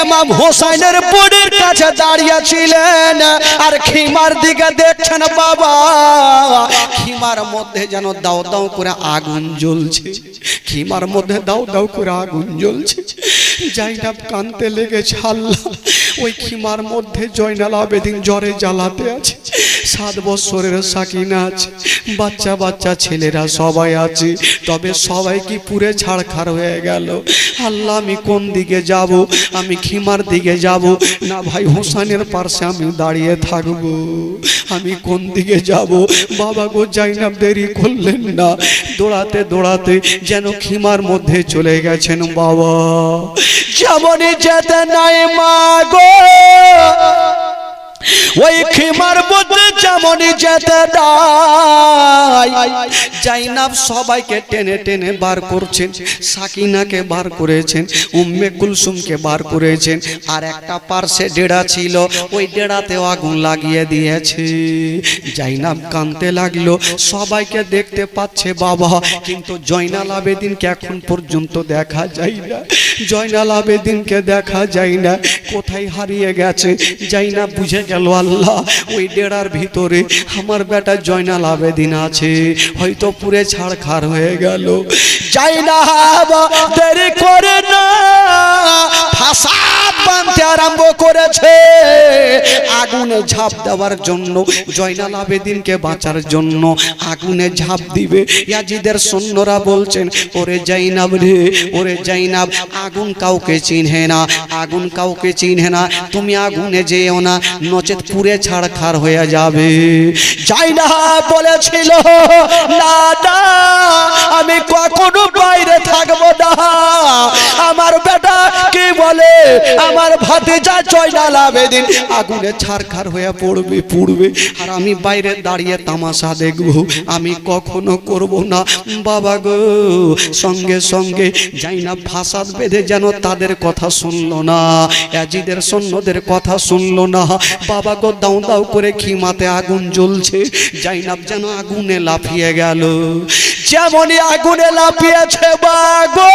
ইমাম হোসেনের বোনের কাছে দাঁড়িয়ে ছিলেন আর খিমার দিকে দেখছেন বাবা। খিমার মধ্যে যেন দাও দাও করে আগুন জ্বলছে, খিমার মধ্যে দাও দাও করে আগুন জ্বলছে। জাইনাব কাঁদতে লেগেছে, আল্লাহ, ওই খিমার মধ্যে জয়নাল আবেদিন জ্বরে জ্বালাতে আছে, 7 বছরের সাকিনা আছে, বাচ্চা বাচ্চা ছেলেরা সবাই আছে, তবে সবাই কি পুরে ছাড়খাড় হয়ে গেল। আল্লাহ, আমি কোন দিকে যাব? আমি খিমার দিকে যাব না ভাই হোসেনের পাশে আমি দাঁড়িয়ে থাকব? আমি কোন দিকে যাব? বাবা গো, জাইনাব দেরি করলেন না, দৌড়াতে দৌড়াতে যেন খিমার মধ্যে চলে গেছেন বাবা। যেমনই যেতে নাই মা গো, ওই খিমার মধ্যে যেমনই যেতে নাই, জাইনাব সবাইকে টেনে টেনে বার করছেন, সাকিনাকে বার করেছেন, উম্মে কুলসুমকে বার করেছেন, আর একটা পার্শ্বে ডেড়া ছিল, ওই ডেড়াতেও আগুন লাগিয়ে দিয়েছে। জাইনাব কাঁদতে লাগলো, সবাইকে দেখতে পাচ্ছে বাবা, কিন্তু জয়নাল আবেদিনকে এখন পর্যন্ত দেখা যায় না, জয়নাল আবেদিনকে দেখা যায় না, কোথায় হারিয়ে গেছে। জাইনাব বুঝে গেল, আল্লাহ, ওই ডেরার ভিতরে আমার বেটা জয়নাল আবেদিন আছে, হয়তো পুরে ছাড়খাড় হয়ে গেল। জাইনাব দেরি করে না, ফাসাদ বানতে আরম্ভ করেছে, আগুনে ঝাঁপ দেওয়ার জন্য, জয়নাল আবেদিনকে বাঁচার জন্য আগুনে ঝাঁপ দিবে। ইয়াজিদের সৈন্যরা বলছেন, ওরে জাইনাব রে, ওরে জাইনাব, আগুন কাউকে চিনহে না, আগুন কাউকে চিনহে না, তুমি আগুনে যেও না, নচেত পুরে ছাড়খাড় হয়ে যাবে। জাইনাব বলেছিল, না না, আমি কখনো বাইরে থাকবো না, আমার বেটা কি বলে আমার ভাতিজা জয়নাল আবেদিন আগুনে ছাড়খাড় হয়ে পড়বে, আর আমি বাইরে দাঁড়িয়ে তামাশা দেখবো, আমি কখনো করব না। বাবা গো, সঙ্গে সঙ্গে জাইনাব ফাসাদ বেঁধে যেন তাদের কথা শুনলো না, ইয়াজিদের সৈন্যদের কথা শুনলো না। বাবা গো, দাও দাও করে খিমাতে আগুন জ্বলছে, জাইনাব যেন আগুনে লাফিয়ে গেল। যেমনই আগুনে লাফিয়েছে বাগো,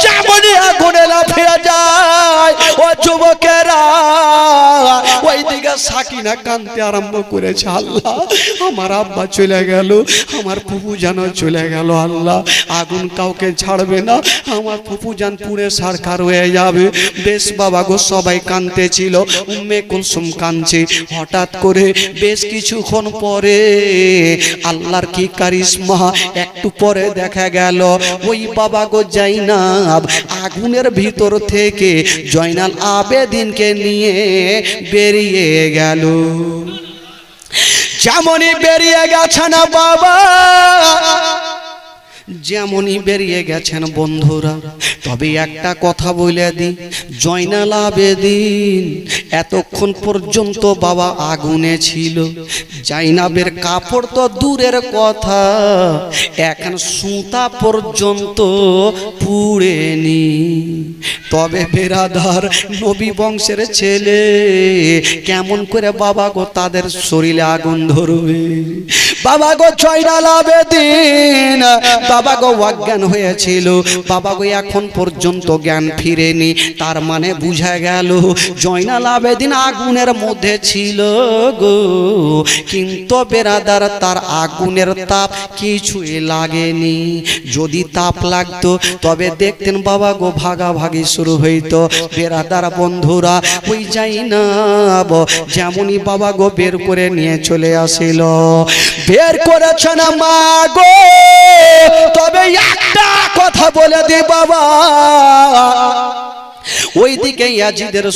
যেমনই আগুনে লাফিয়ে যায়, ও যুবকেরা ওই দিকে সাকিনা কাঁদতে আরম্ভ করেছে, আল্লাহ আমার আব্বা চলে গেল, আমার ফুফু জান চলে গেল, আল্লাহ আগুন কাউকে ছাড়বে না, আমার ফুফু জান পুড়ে সারখার হয়ে যাবে। বেশ বাবা গো, সবাই কাঁদতেছিল, উম্মে কুলসুম কাঁদছে। হঠাৎ করে বেশ কিছুক্ষণ পরে আল্লাহর কি কারিশমা, একটু পরে দেখা গেল ওই বাবা গো জাইনাব আগুনের ভিতর থেকে জয়নাল আবেদিনকে নিয়ে বেরিয়ে গেল। যেমনই বেরিয়ে গেছে না বাবা, যেমনই বেরিয়ে গেছেন বন্ধুরা, তবে একটা কথা বলে দিই, জয়নাল আবেদিন এতক্ষণ পর্যন্ত বাবা আগুনে ছিল। জাইনাবের কাপড় তো দূরের কথা, এখন সুতা পর্যন্ত পুড়েনি। তবে বেরাদার নবী বংশের ছেলে কেমন করে বাবা গো তাদের শরীরে আগুন ধরবে? বাবা গো জয়নাল আবেদিন বাবা গো অজ্ঞান হয়েছিল, বাবা গো এখন পর্যন্ত জ্ঞান ফিরেনি। তার মানে বুঝা গেল জয়নাল আবেদিন আগুনের মধ্যে ছিল গো, কিন্তু বেরাদার তার আগুনের তাপ কিছুই লাগেনি। যদি তাপ লাগতো তবে দেখতেন বাবা গো ভাগাভাগি শুরু হইতো। বেরাদার বন্ধুরা, ওই জাইনাব যেমনই বাবা গো বের করে নিয়ে চলে আসিল, বের করেছে না মা গো, তবে একটা কথা বলে দে বাবা, ওইদিকে ইয়াজিদের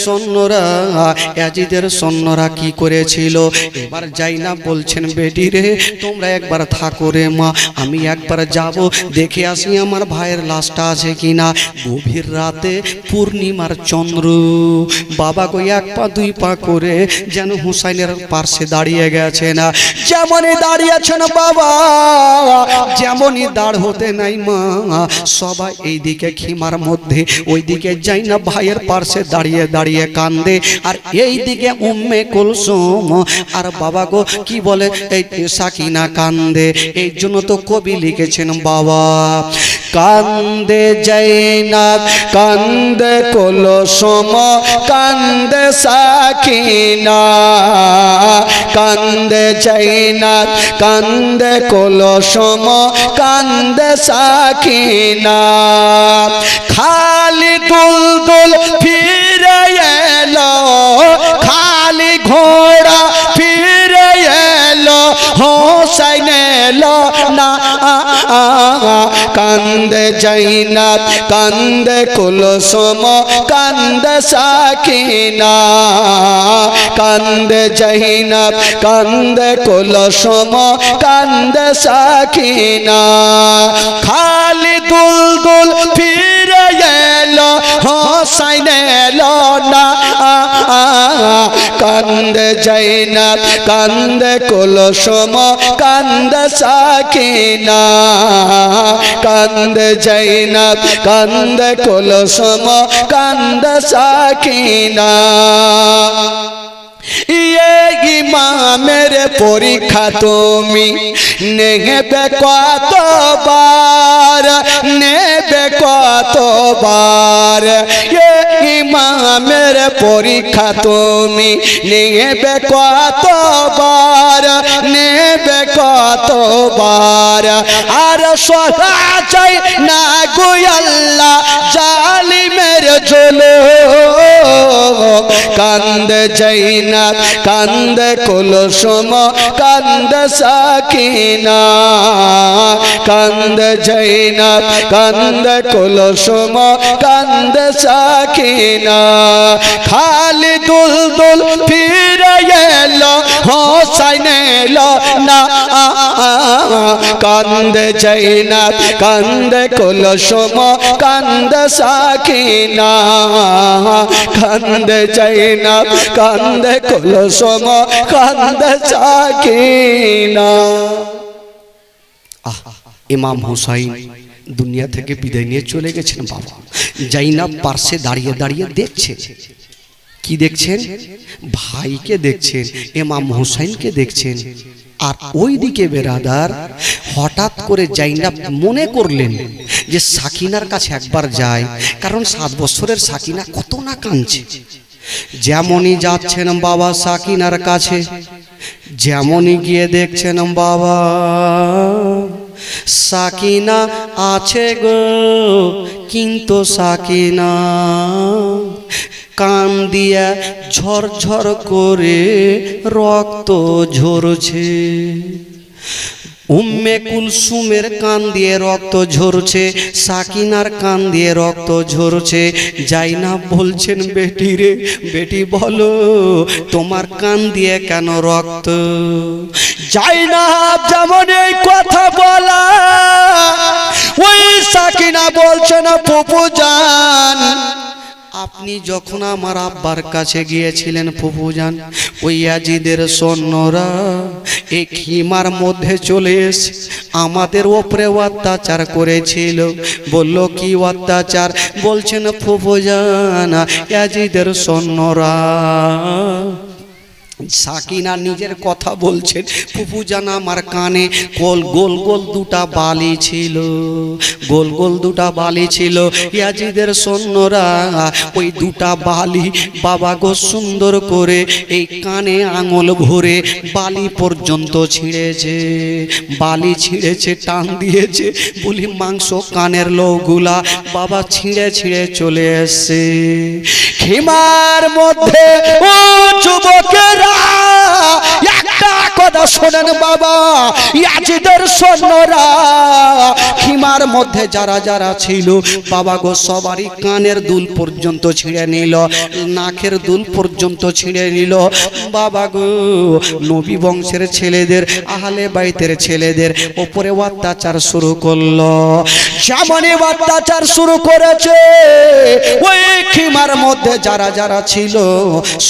সৈন্যরা কি করেছিল? এবার জাইনাব বলছেন, বেটি রে তোমরা একবার থাকো রে মা, আমি একবার যাব দেখে আসি আমার ভাইয়ের লাশটা আছে কিনা। গভীর রাতে পূর্ণিমার চন্দ্র বাবা গো এক পা দুই পা করে যেন হুসাইনের পার্শ্বে দাঁড়িয়ে গেছে না। যেমনই দাঁড়িয়েছেন বাবা, যেমনই দাঁড় হতে নাই মা, সবাই এইদিকে খিমার মধ্যে, ওইদিকে জাইনাব ভাইয়ের পাশে দাঁড়িয়ে দাঁড়িয়ে কান্দে, আর এই দিকে উম্মে কুলসুম আর বাবা গো কি বলে এই সাকিনা কান্দে। এই জন্য তো কবি লিখেছেন, বাবা কান্দে জাইনাব কান্দে কুলসুম কান্দে সাকিনা, কান্দে জাইনাব কান্দে কুলসুম কান্দে সাকিনা, খালি দুলদুল ফিরে এলো, খালি ঘোড়া ফিরে এলো, হোসাইন এলো না। কান্দে জাইনাব কান্দে কুলসুম কান্দে সাকিনা, কান্দে জাইনাব কান্দে কুলসুম কান্দে সাকিনা, খালি দুলদুল ফিরে এলো, হোসাইন এলো না। কান্দে জাইনাব কান্দে কুলসুম কান্দে সাকিনা, কান্দে জাইনাব কান্দে কুলসুম কান্দে সাকিনা। ইমামের পরীক্ষা তুমি নেবে কতবার, নেবে কতবার, ইমামের পরীক্ষা তুমি নেবে কতবার, নেবে কতবার, আর সহা চাই না গো আল্লাহ জালিমের জুলুম। কান্দে জাইনাব কান্দে কুলসুম কান্দে সাকিনা, কান্দে জাইনাব কান্দে কুলসুম কান্দে সাকিনা, খালি দুলদুল ফিরে এলো, হোসাইন এলো না। কান্দে জাইনাব কান্দে কুলসুম কান্দে সাকিনা, কান্দে জাইনাব কান্দে কুলসুম কান্দে সাকিনা। ইমাম হুসাইন দুনিয়া থেকে বিদায় নিয়ে চলে গেছেন বাবা। জাইনাব পার্শ্বে দাঁড়িয়ে দাঁড়িয়ে দেখছে, কি দেখছেন? ভাইকে দেখছেন, ইমাম হুসাইনকে দেখছেন। আর ওইদিকে বেরাদার হঠাৎ করে জাইনাব মনে করলেন যে সাকিনার কাছে একবার যায়, কারণ 7 বছরের সাকিনা কত না কাঁদছে। যেমনই যাচ্ছেন বাবা সাকিনার কাছে, যেমনই গিয়ে দেখছেন বাবা সাকিনা আছে গো, কিন্তু সাকিনা কান দিয়া ঝরঝর করে রক্ত ঝরছে। উম্মে কুলসুমের কান দিয়ে রক্ত ঝরছে, সাকিনার কান দিয়ে রক্ত ঝরছে। জাইনাব বলছেন, বেটি রে বেটি বলো তোমার কান দিয়ে কেন রক্ত? জাইনাব যেমন এই কথা বলা, ওই সাকিনা বলছেন, ফুফু জান আপনি যখন আমার আব্বার কাছে গিয়েছিলেন ফুফুজান, ওই ইয়াজিদের সৈন্যরা এই খিমার মধ্যে চলে এসে আমাদের ওপরে অত্যাচার করেছিল। বলল কি অত্যাচার? বলছেন ফুফুজান ইয়াজিদের সৈন্যরা। সাকিনা নিজের কথা বলছেন, ফুফুজান আমার কানে গোল গোল গোল দুটা বালি ছিল, গোল গোল দুটা বালি ছিল। ইয়াজিদের সৈন্যরা ওই দুটা বালি বাবা গো সুন্দর করে এই কানে আঙুল ভরে বালি পর্যন্ত ছিঁড়েছে, বালি ছিঁড়েছে, টান দিয়েছে, বলি মাংস কানের লৌগুলা বাবা ছিঁড়ে ছিঁড়ে চলে এসছে খিমার মধ্যে। ও যুবকেরা একটা কথা শোনেন বাবা, ইয়াজিদের সৈন্যরা খিমার মধ্যে যারা যারা ছিল বাবা গো সবারই কানের দুল পর্যন্ত ছিঁড়ে নিল, নাকের দুল পর্যন্ত ছিঁড়ে নিল বাবা গো। নবী বংশের ছেলেদের, আহলে বাইতের ছেলেদের ওপরে অত্যাচার শুরু করলো। যেমনই অত্যাচার শুরু করেছে, ওই খিমার মধ্যে যারা যারা ছিল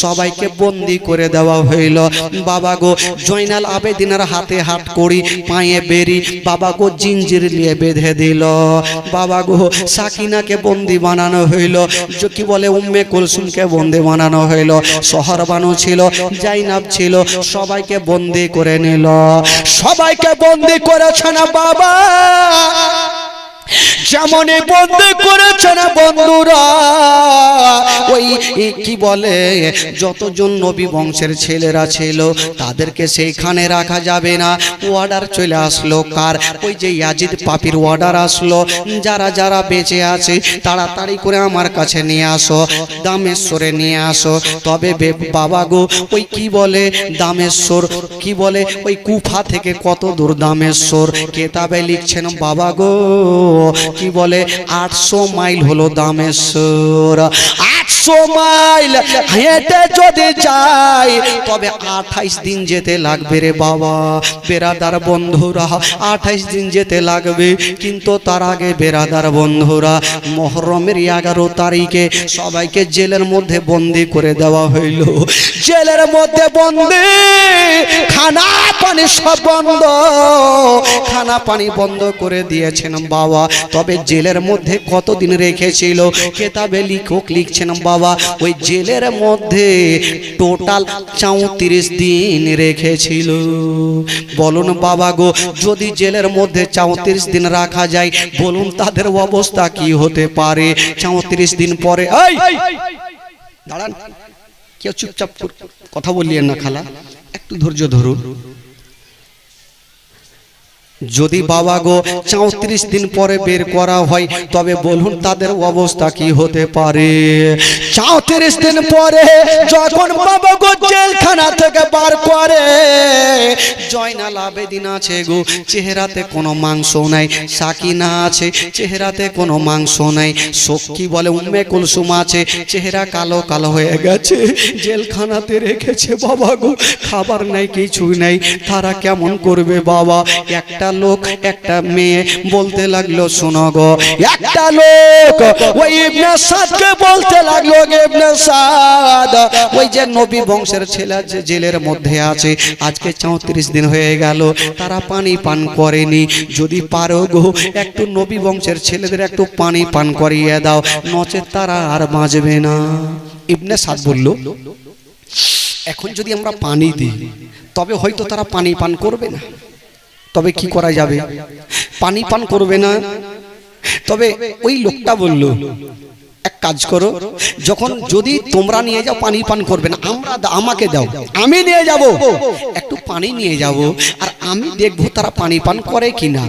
সবাইকে বন্দি করে দেওয়া হইল বাবা গো। জয়নাল আবেদিনের হাতে হাত করি, পায়ে বেরি বাবা গো জিঞ্জির নিয়ে বেঁধে দিল বাবা গো। সাকিনাকে বন্দি বানানো হইল, কি বলে উম্মে কুলসুমকে বন্দি বানানো হইল। শহরবানু ছিল, জাইনাব ছিল, সবাইকে বন্দি করে নিল। সবাইকে বন্দি করেছে না বাবা, যেমনই বন্দি করেছে না বন্ধুরা, ওই কি বলে যতজন নবী বংশের ছেলেরা ছিল তাদেরকে সেইখানে রাখা যাবে না। অর্ডার চলে আসলো কার? ওই যে ইয়াজিদ পাপির অর্ডার আসলো, যারা যারা বেঁচে আছে তাড়াতাড়ি করে আমার কাছে নিয়ে আসো, দামেশ্বরে নিয়ে আসো। তবে বাবা গো ওই কি বলে দামেশ্বর, কি বলে ওই কুফা থেকে কত দূর দামেশ্বর? কেতাবে লিখছেন বাবা গো কি বলে 800 মাইল হলো দামেশ্বর। 800 মাইল হেঁটে যদি যাই তবে 28 দিন যেতে লাগবে রে বাবা। বেরাদার বন্ধুরা 28 দিন যেতে লাগবে, কিন্তু তার আগে বেরাদার বন্ধুরা মুহররমের 11 তারিখে সবাইকে জেলের মধ্যে বন্দি করে দেওয়া হইল। জেলের মধ্যে বন্দি, খানা পানি সব বন্ধ, খানা পানি বন্ধ করে দিয়েছেন বাবা। তবে জেলের মধ্যে কতদিন রেখেছিল? কেতাবে লিখক লিখছেন বাবা ওই জেলের মধ্যে টোটাল 34 দিন রেখেছিল। বলুন বাবা গো, যদি জেলের মধ্যে 34 দিন রাখা যায়, বলুন তাদের অবস্থা কি হতে পারে? 34 দিন পরে দাঁড়ান, কেউ চুপচাপ কথা বললেন না, খালা একটু ধৈর্য ধরুন। যদি বাবা গো 34 দিন পরে বের করা হয়, তবে বলুন তাদের অবস্থা কি হতে পারে? 34 দিন পরে যখন বাবা গো জেলখানা থেকে বার করে, জয়নাল আবেদিন আছে গো, চেহারাতে কোনো মাংস নাই। সাকিনা আছে, চেহারাতে কোনো মাংস নাই। সখী বলে উম্মে কুলসুম আছে, চেহারা কালো কালো হয়ে গেছে। জেলখানাতে রেখেছে বাবা গো, খাবার নাই, কিছু নাই। তারা কেমন করবে বাবা? একটা লোক, একটা মেয়ে বলতে লাগলো, শোনো গো, একটা লোক ওই ইবনে সাদকে বলতে লাগলো, ইবনে সাদ ওই যে নবী বংশের ছেলে যে জেলের মধ্যে আছে, আজকে 34 দিন হয়ে গেল তারা পানি পান করেনি। যদি পারো গো একটু নবী বংশের ছেলেদের একটু পানি পান করিয়ে দাও, নচেত তারা আর বাঁচবে না। ইবনে সাদ বলল, এখন যদি আমরা পানি দিই তবে হয়তো তারা পানি পান করবে না। তবে কি করা যাবে? পানি পান করবে না। তবে ওই লোকটা বলল, এক কাজ করো, যখন যদি তোমরা নিয়ে যাও পানি পান করবে না, আমাকে দাও, আমি নিয়ে যাব, একটু পানি নিয়ে যাব, আর আমি দেখবো তারা পানি পান করে কিনা।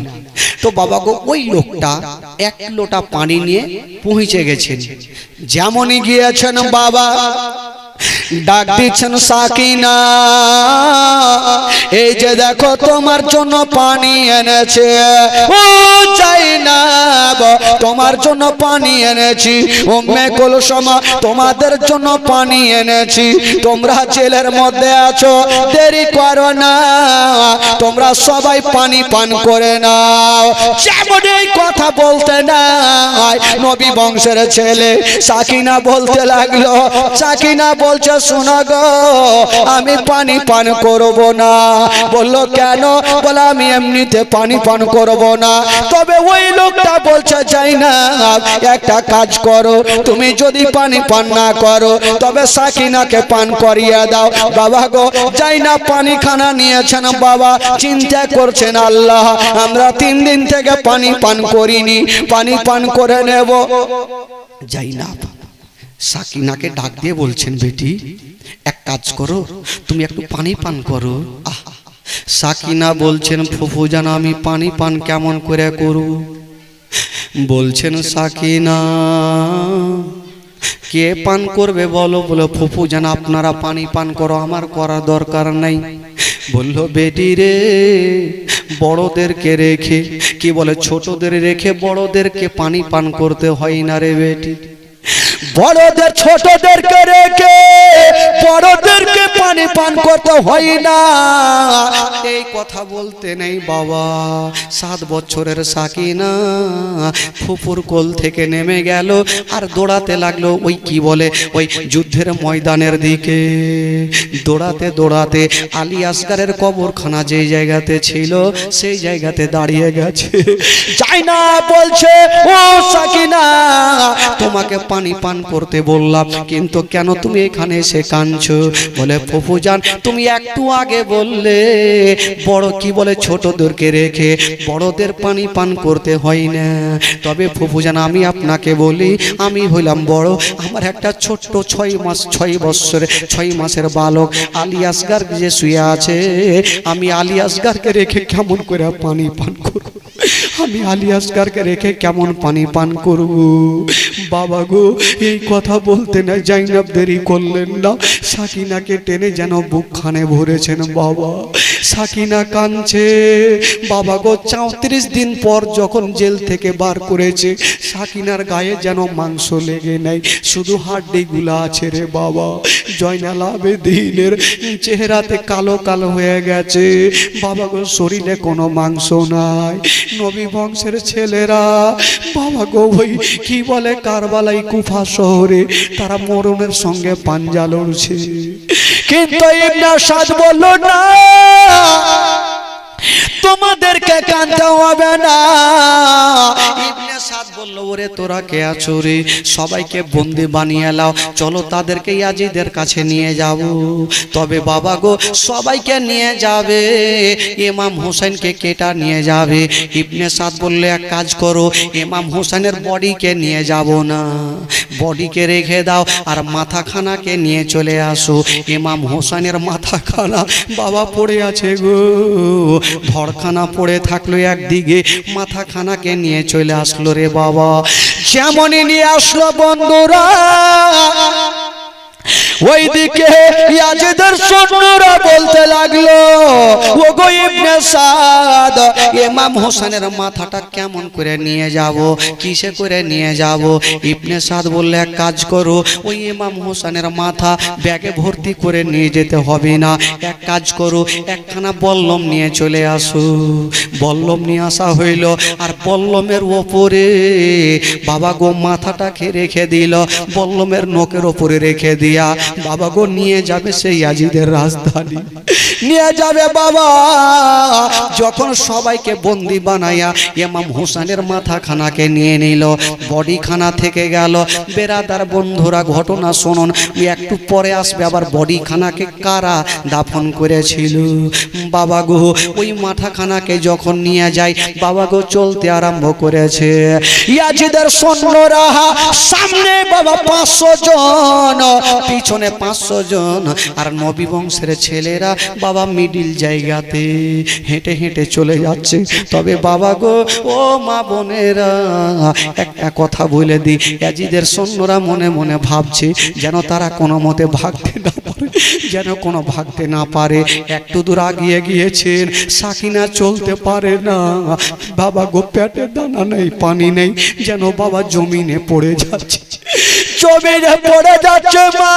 তো বাবা গো ওই লোকটা এক লোটা পানি নিয়ে পৌঁছে গেছেন। যেমনই গিয়েছেন বাবা ডাক দিচ্ছেন সাকিনা, এই যে দেখো তোমার জন্য পানি এনেছে, ও জাইনাব তোমার জন্য পানি এনেছি, উম্মে কুলসুম তোমাদের জন্য পানি এনেছি, তোমরা জেলের মধ্যে আছো, দেরি করো না, তোমরা সবাই পানি পান করে নাও। যেমন এই কথা বলতে নাই নবী বংশের ছেলে সাকিনা বলতে লাগলো, সাকিনা বলছে শোনা গো আমি পানি পান করব না। বলল কেন? বলে আমি এমনিতে পানি পান করব না। তবে ওই লোকটা বলছে যাই না, একটা কাজ করো, তুমি যদি পানি পান না করো তবে সাকিনাকে পান করিয়ে দাও। বাবা গো যাই না পানি খানা নিয়েছেন বাবা, চিন্তা করছেন আল্লাহ আমরা 3 দিন থেকে পানি পান করিনি, পানি পান করে নেব। যাই না সাকিনাকে ডাক দিয়ে বলছেন বেটি এক কাজ করো, তুমি একটু পানি পান করো। সাকিনা বলছেন ফুফু জান আমি পানি পান কেমন করে করব? বলছেন সাকিনা কে পান করবে বলো? বলো ফুফু জান আপনারা পানি পান করো, আমার করার দরকার নাই। বলল বেটি রে বড়দেরকে রেখে কি বলে ছোটদের রেখে বড়দেরকে পানি পান করতে হয় না রে বেটি, বড়দের ছোটদেরকে রেখে বড়দেরকে পানি পান করতে হয় না। এই কথা বলতে নেই বাবা 7 বছরের সাকিনা ফুপুর কোল থেকে নেমে গেল আর দৌড়াতে লাগলো ওই কি বলে ওই যুদ্ধের ময়দানের দিকে। দৌড়াতে দৌড়াতে আলী আসগারের কবরখানা যে জায়গাতে ছিল সেই জায়গাতে দাঁড়িয়ে গেছে। যাই না বলছে ও সাকিনা তোমাকে পানি পান করতে বললাম, কিন্তু কেন তুমি এখানে এসে কাঁদছো? বলে ফুফু জান তুমি একটু আগে বললে বড় কি বলে ছোটদেরকে রেখে বড়দের পানি পান করতে হয় না। তবে ফুফু জান আমি আপনাকে বলি আমি হইলাম বড়, আমার একটা ছোট্ট 6 মাসের বালক আলী আসগার যে শুয়ে আছে, আমি আলী আসগারকে রেখে কেমন করে পানি পান করব? আমি আলী আসগারকে রেখে কেমন পানি পান করব? বাবা গো এই কথা বলতে না জাইনাব দেরি করলেন না, সাকিনাকে টেনে যেন বুকখানে ভরেছেন বাবা। সাকিনা কাঁদছে বাবা গো। 34 দিন পর যখন জেল থেকে বার করেছে সাকিনার গায়ে যেন মাংস লেগে নাই, শুধু হাড্ডিগুলা আছে রে বাবা। জয়নাল আবেদিনের চেহারাতে কালো কালো হয়ে গেছে বাবা গো, শরীরে কোনো মাংস নাই। নবী বংশের ছেলেরা বাবা গো ওই কি বলে কারবালাই কুফা শহরে তারা মরণের সঙ্গে পাঞ্জা লড়ছে, কিন্তু ইবনে সাদ বলল না তোমাদেরকে কাঁদতে হবে না। ইবনে সাদ বলল ওরে তোরা কে আছো রে, সবাইকে বন্দি বানিয়ে লাও, চলো তাদেরকে ইয়াজিদের কাছে নিয়ে যাব। তবে বাবা গো সবাইকে নিয়ে যাবে, ইমাম হোসেনকে কেটা নিয়ে যাবে। ইবনে সাদ বললে এক কাজ করো ইমাম হোসেনের বডিকে নিয়ে যাব না, বডিকে রেখে দাও আর মাথাখানাকে নিয়ে চলে আসো। ইমাম হোসেনের মাথাখানা বাবা পড়ে আছে গো, ধড়খানা পড়ে থাকলো একদিকে, মাথাখানাকে নিয়ে চলে আসলো রে বাবা। যেমনই নিয়ে আসলো বন্ধুরা ওইদিকে ইয়াজিদের সৈন্যরা বলতে লাগলো ওগো ইবনে সাদ ইমাম হোসেনের মাথাটা কেমন করে নিয়ে যাব, কিসে করে নিয়ে যাব? ইবনে সাদ বললে এক কাজ করো ওই ইমাম হোসেনের মাথা ব্যাগে ভর্তি করে নিয়ে যেতে হবে না, এক কাজ করো একখানা বল্লম নিয়ে চলে আসো। বল্লম নিয়ে আসা হইল আর বল্লমের ওপরে বাবা গো মাথাটাকে রেখে দিল, বল্লমের নোকের ওপরে রেখে দিয়া বাবা গো নিয়ে যাবে সেই ইয়াজিদের রাজধানী, নিয়ে যাবে বাবা। যখন সবাইকে বন্দি বানাইয়া ইমাম হোসেনের মাথাখানাকে নিয়ে নিল, বডিখানা থেকে গেল। বেরাদার বন্ধুরা ঘটনা শুনুন, একটু পরে আসবে আবার বডিখানাকে কারা দাফন করেছিল। বাবা গো ওই মাথাখানাকে যখন নিয়ে যায়, বাবা গো চলতে আরম্ভ করেছে। ইয়াজিদের সৈন্যরা সামনে বাবা 500 জন, পিছনে 500 জন, আর নবী বংশের ছেলেরা বাবা মিডিল জায়গাতে হেঁটে হেঁটে চলে যাচ্ছে। তবে বাবা গো ও মা বোনেরা একটা কথা বলে দিই, ইয়াজিদের সৈন্যরা মনে মনে ভাবছে যেন তারা কোনো মতে ভাগতে না পারে, যেন কোনো ভাগতে না পারে। একটু দূর আগিয়ে গিয়েছেন, সাকিনা চলতে পারে না। বাবা গো পেটে দানা নেই, পানি নেই, যেন বাবা জমিনে পড়ে যাচ্ছে, জমিনে পড়ে যাচ্ছে মা,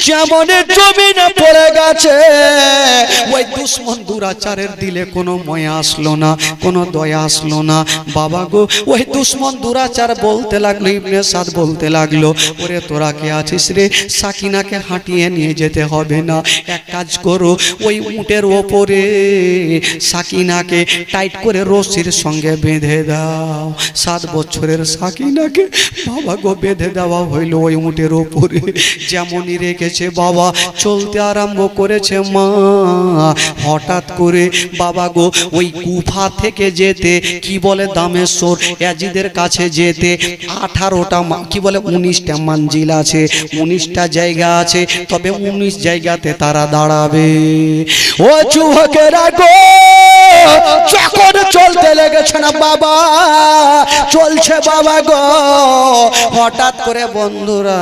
যেমন জমিনে পড়ে গেছে। ওই দুশ্মন দুরাচারের দিলে কোনো ময়া আসলো না, কোনো দয়া আসলো না। বাবা গো ওই দুশ্মন দুরাচার বলতে লাগলো, ইবনে সাদ বলতে লাগলো, ওরে তোরা কে আছিস রে, সাকিনাকে হাঁটিয়ে নিয়ে যেতে হবে না, এক কাজ করো, ওই উটের ওপরে সাকিনাকে টাইট করে রশির সঙ্গে বেঁধে দাও। 7 বছরের সাকিনাকে বাবা গো বেঁধে দেওয়া হইল ওই উটের ওপরে। যেমনই রেখেছে বাবা চলতে আরম্ভ করেছে মা। হঠাৎ করে বাবা গো ওই কুফা থেকে যেতে, কি বলে দামেশ্বর ইয়াজিদের কাছে যেতে 18টা কি বলে 19টা মঞ্জিল আছে, 19টা জায়গা আছে। তবে 19 জায়গাতে তারা দাঁড়াবে। ও যুবকেরা গো, যখন চলতে লেগেছে না বাবা, চলছে বাবা গো, হঠাৎ করে বন্ধুরা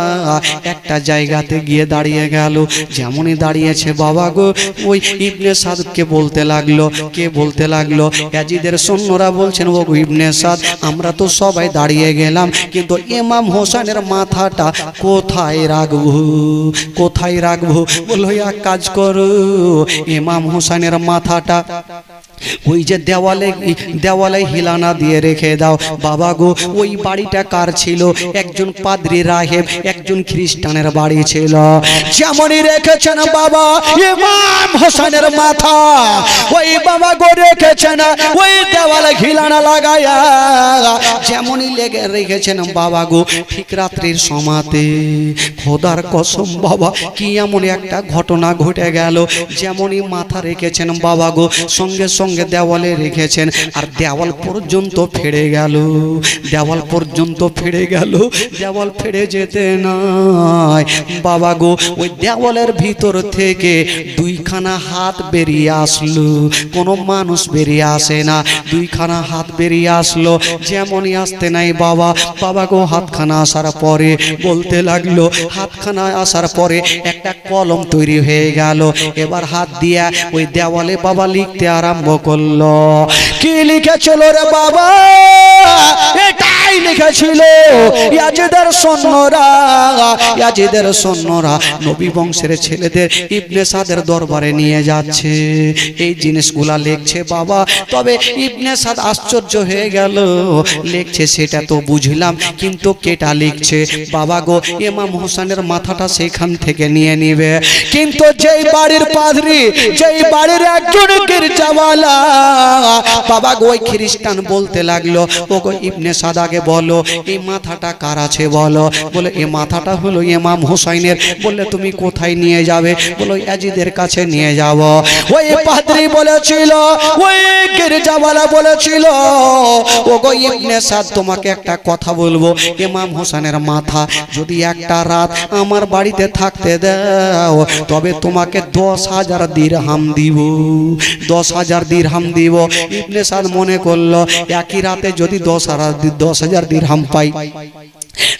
একটা জায়গাতে গিয়ে দাঁড়িয়ে গেল। যেমনই দাঁড়িয়েছে বাবা গো, ওই ইবনে সাদকে বলতে লাগলো, কে বলতে লাগলো, ইয়াজিদের সৈন্যরা বলছেন, ও ইবনে সাদ আমরা তো সবাই দাঁড়িয়ে গেলাম, কিন্তু ইমাম হোসেনের মাথাটা কোথায় রাখবো, কোথায় রাখবো? বললো এক কাজ করো, ইমাম হোসেনের মাথাটা ওই যে দেওয়ালে হিলানা দিয়ে রেখে দাও। বাবা গো ওই বাড়িটা কার ছিল? একজন পাদ্রী রাহেব, একজন খ্রিস্টানের বাড়ি ছিল। যেমনই রেখেছেন বাবা ইমাম হোসেনের মাথা, ওই বাবা গো রেখেছেন ওই দেওয়ালে হিলানা লাগায়া, যেমনই লেগে রেখেছেন বাবা গো, ঠিক রাত্রির সমাতে খোদার কসম বাবা কি এমন একটা ঘটনা ঘটে গেল। যেমনই মাথা রেখেছেন বাবা গো, সঙ্গে সঙ্গে দেওয়ালে রেখেছেন, আর দেওয়াল পর্যন্ত ফেড়ে গেল, দেওয়াল পর্যন্ত ফেড়ে গেল। দেওয়াল ফেড়ে যেতে নাই বাবা গো, ওই দেওয়ালের ভিতর থেকে 2খানা হাত বেরিয়ে আসলো। কোনো মানুষ বেরিয়ে আসে না, 2খানা হাত বেরিয়ে আসলো। যেমনই আসতে নাই বাবা, বাবা গো হাতখানা আসার পরে বলতে লাগলো, হাতখানা আসার পরে একটা কলম তৈরি হয়ে গেল। এবার হাত দিয়া ওই দেওয়ালে বাবা লিখতে আরম্ভ করলো। কি লিখেছিল রে বাবা? এটাই লিখেছিল, ইয়াজিদের সৈন্যরা, ইয়াজিদের সৈন্যরা নবী বংশের ছেলেদের ইবনে সাদের দরবারে নিয়ে যাচ্ছে। এই জিনিসগুলা লিখছে বাবা। তবে ইবনে সাদ আশ্চর্য হয়ে গেল, লিখছে সেটা তো বুঝলাম, কিন্তু কেটা লিখছে? বাবা গো ইমাম হোসেনের মাথাটা সেখান থেকে নিয়ে নিবে, কিন্তু যেই বাড়ির পাদ্রী, যেই বাড়ির একজন গির্জাওয়ালা বাবা গো, ওই খ্রিস্টান বলতে লাগলো, ও গো ইবনে সাদ আগে বলো এই মাথাটা কার আছে বলো। বলে এই মাথাটা হলো ইমাম হোসেনের। বললে তুমি কোথায় নিয়ে যাবে? বলো ইয়াজিদের কাছে নিয়ে যাব। ওই পাদ্রী বলেছিল, ওই গির্জাওয়ালা বলেছিল, ও গো ইবনে সাদ তোমাকে একটা কথা বলবো, ইমাম হোসেনের মাথা যদি একটা রাত আমার বাড়িতে থাকতে দাও, তবে তোমাকে 10,000 দিরহাম দিব, 10,000 দিরহাম দিব। ইবনে সাদ মনে করলো একই রাতে যদি 10,000 দিরহাম পাই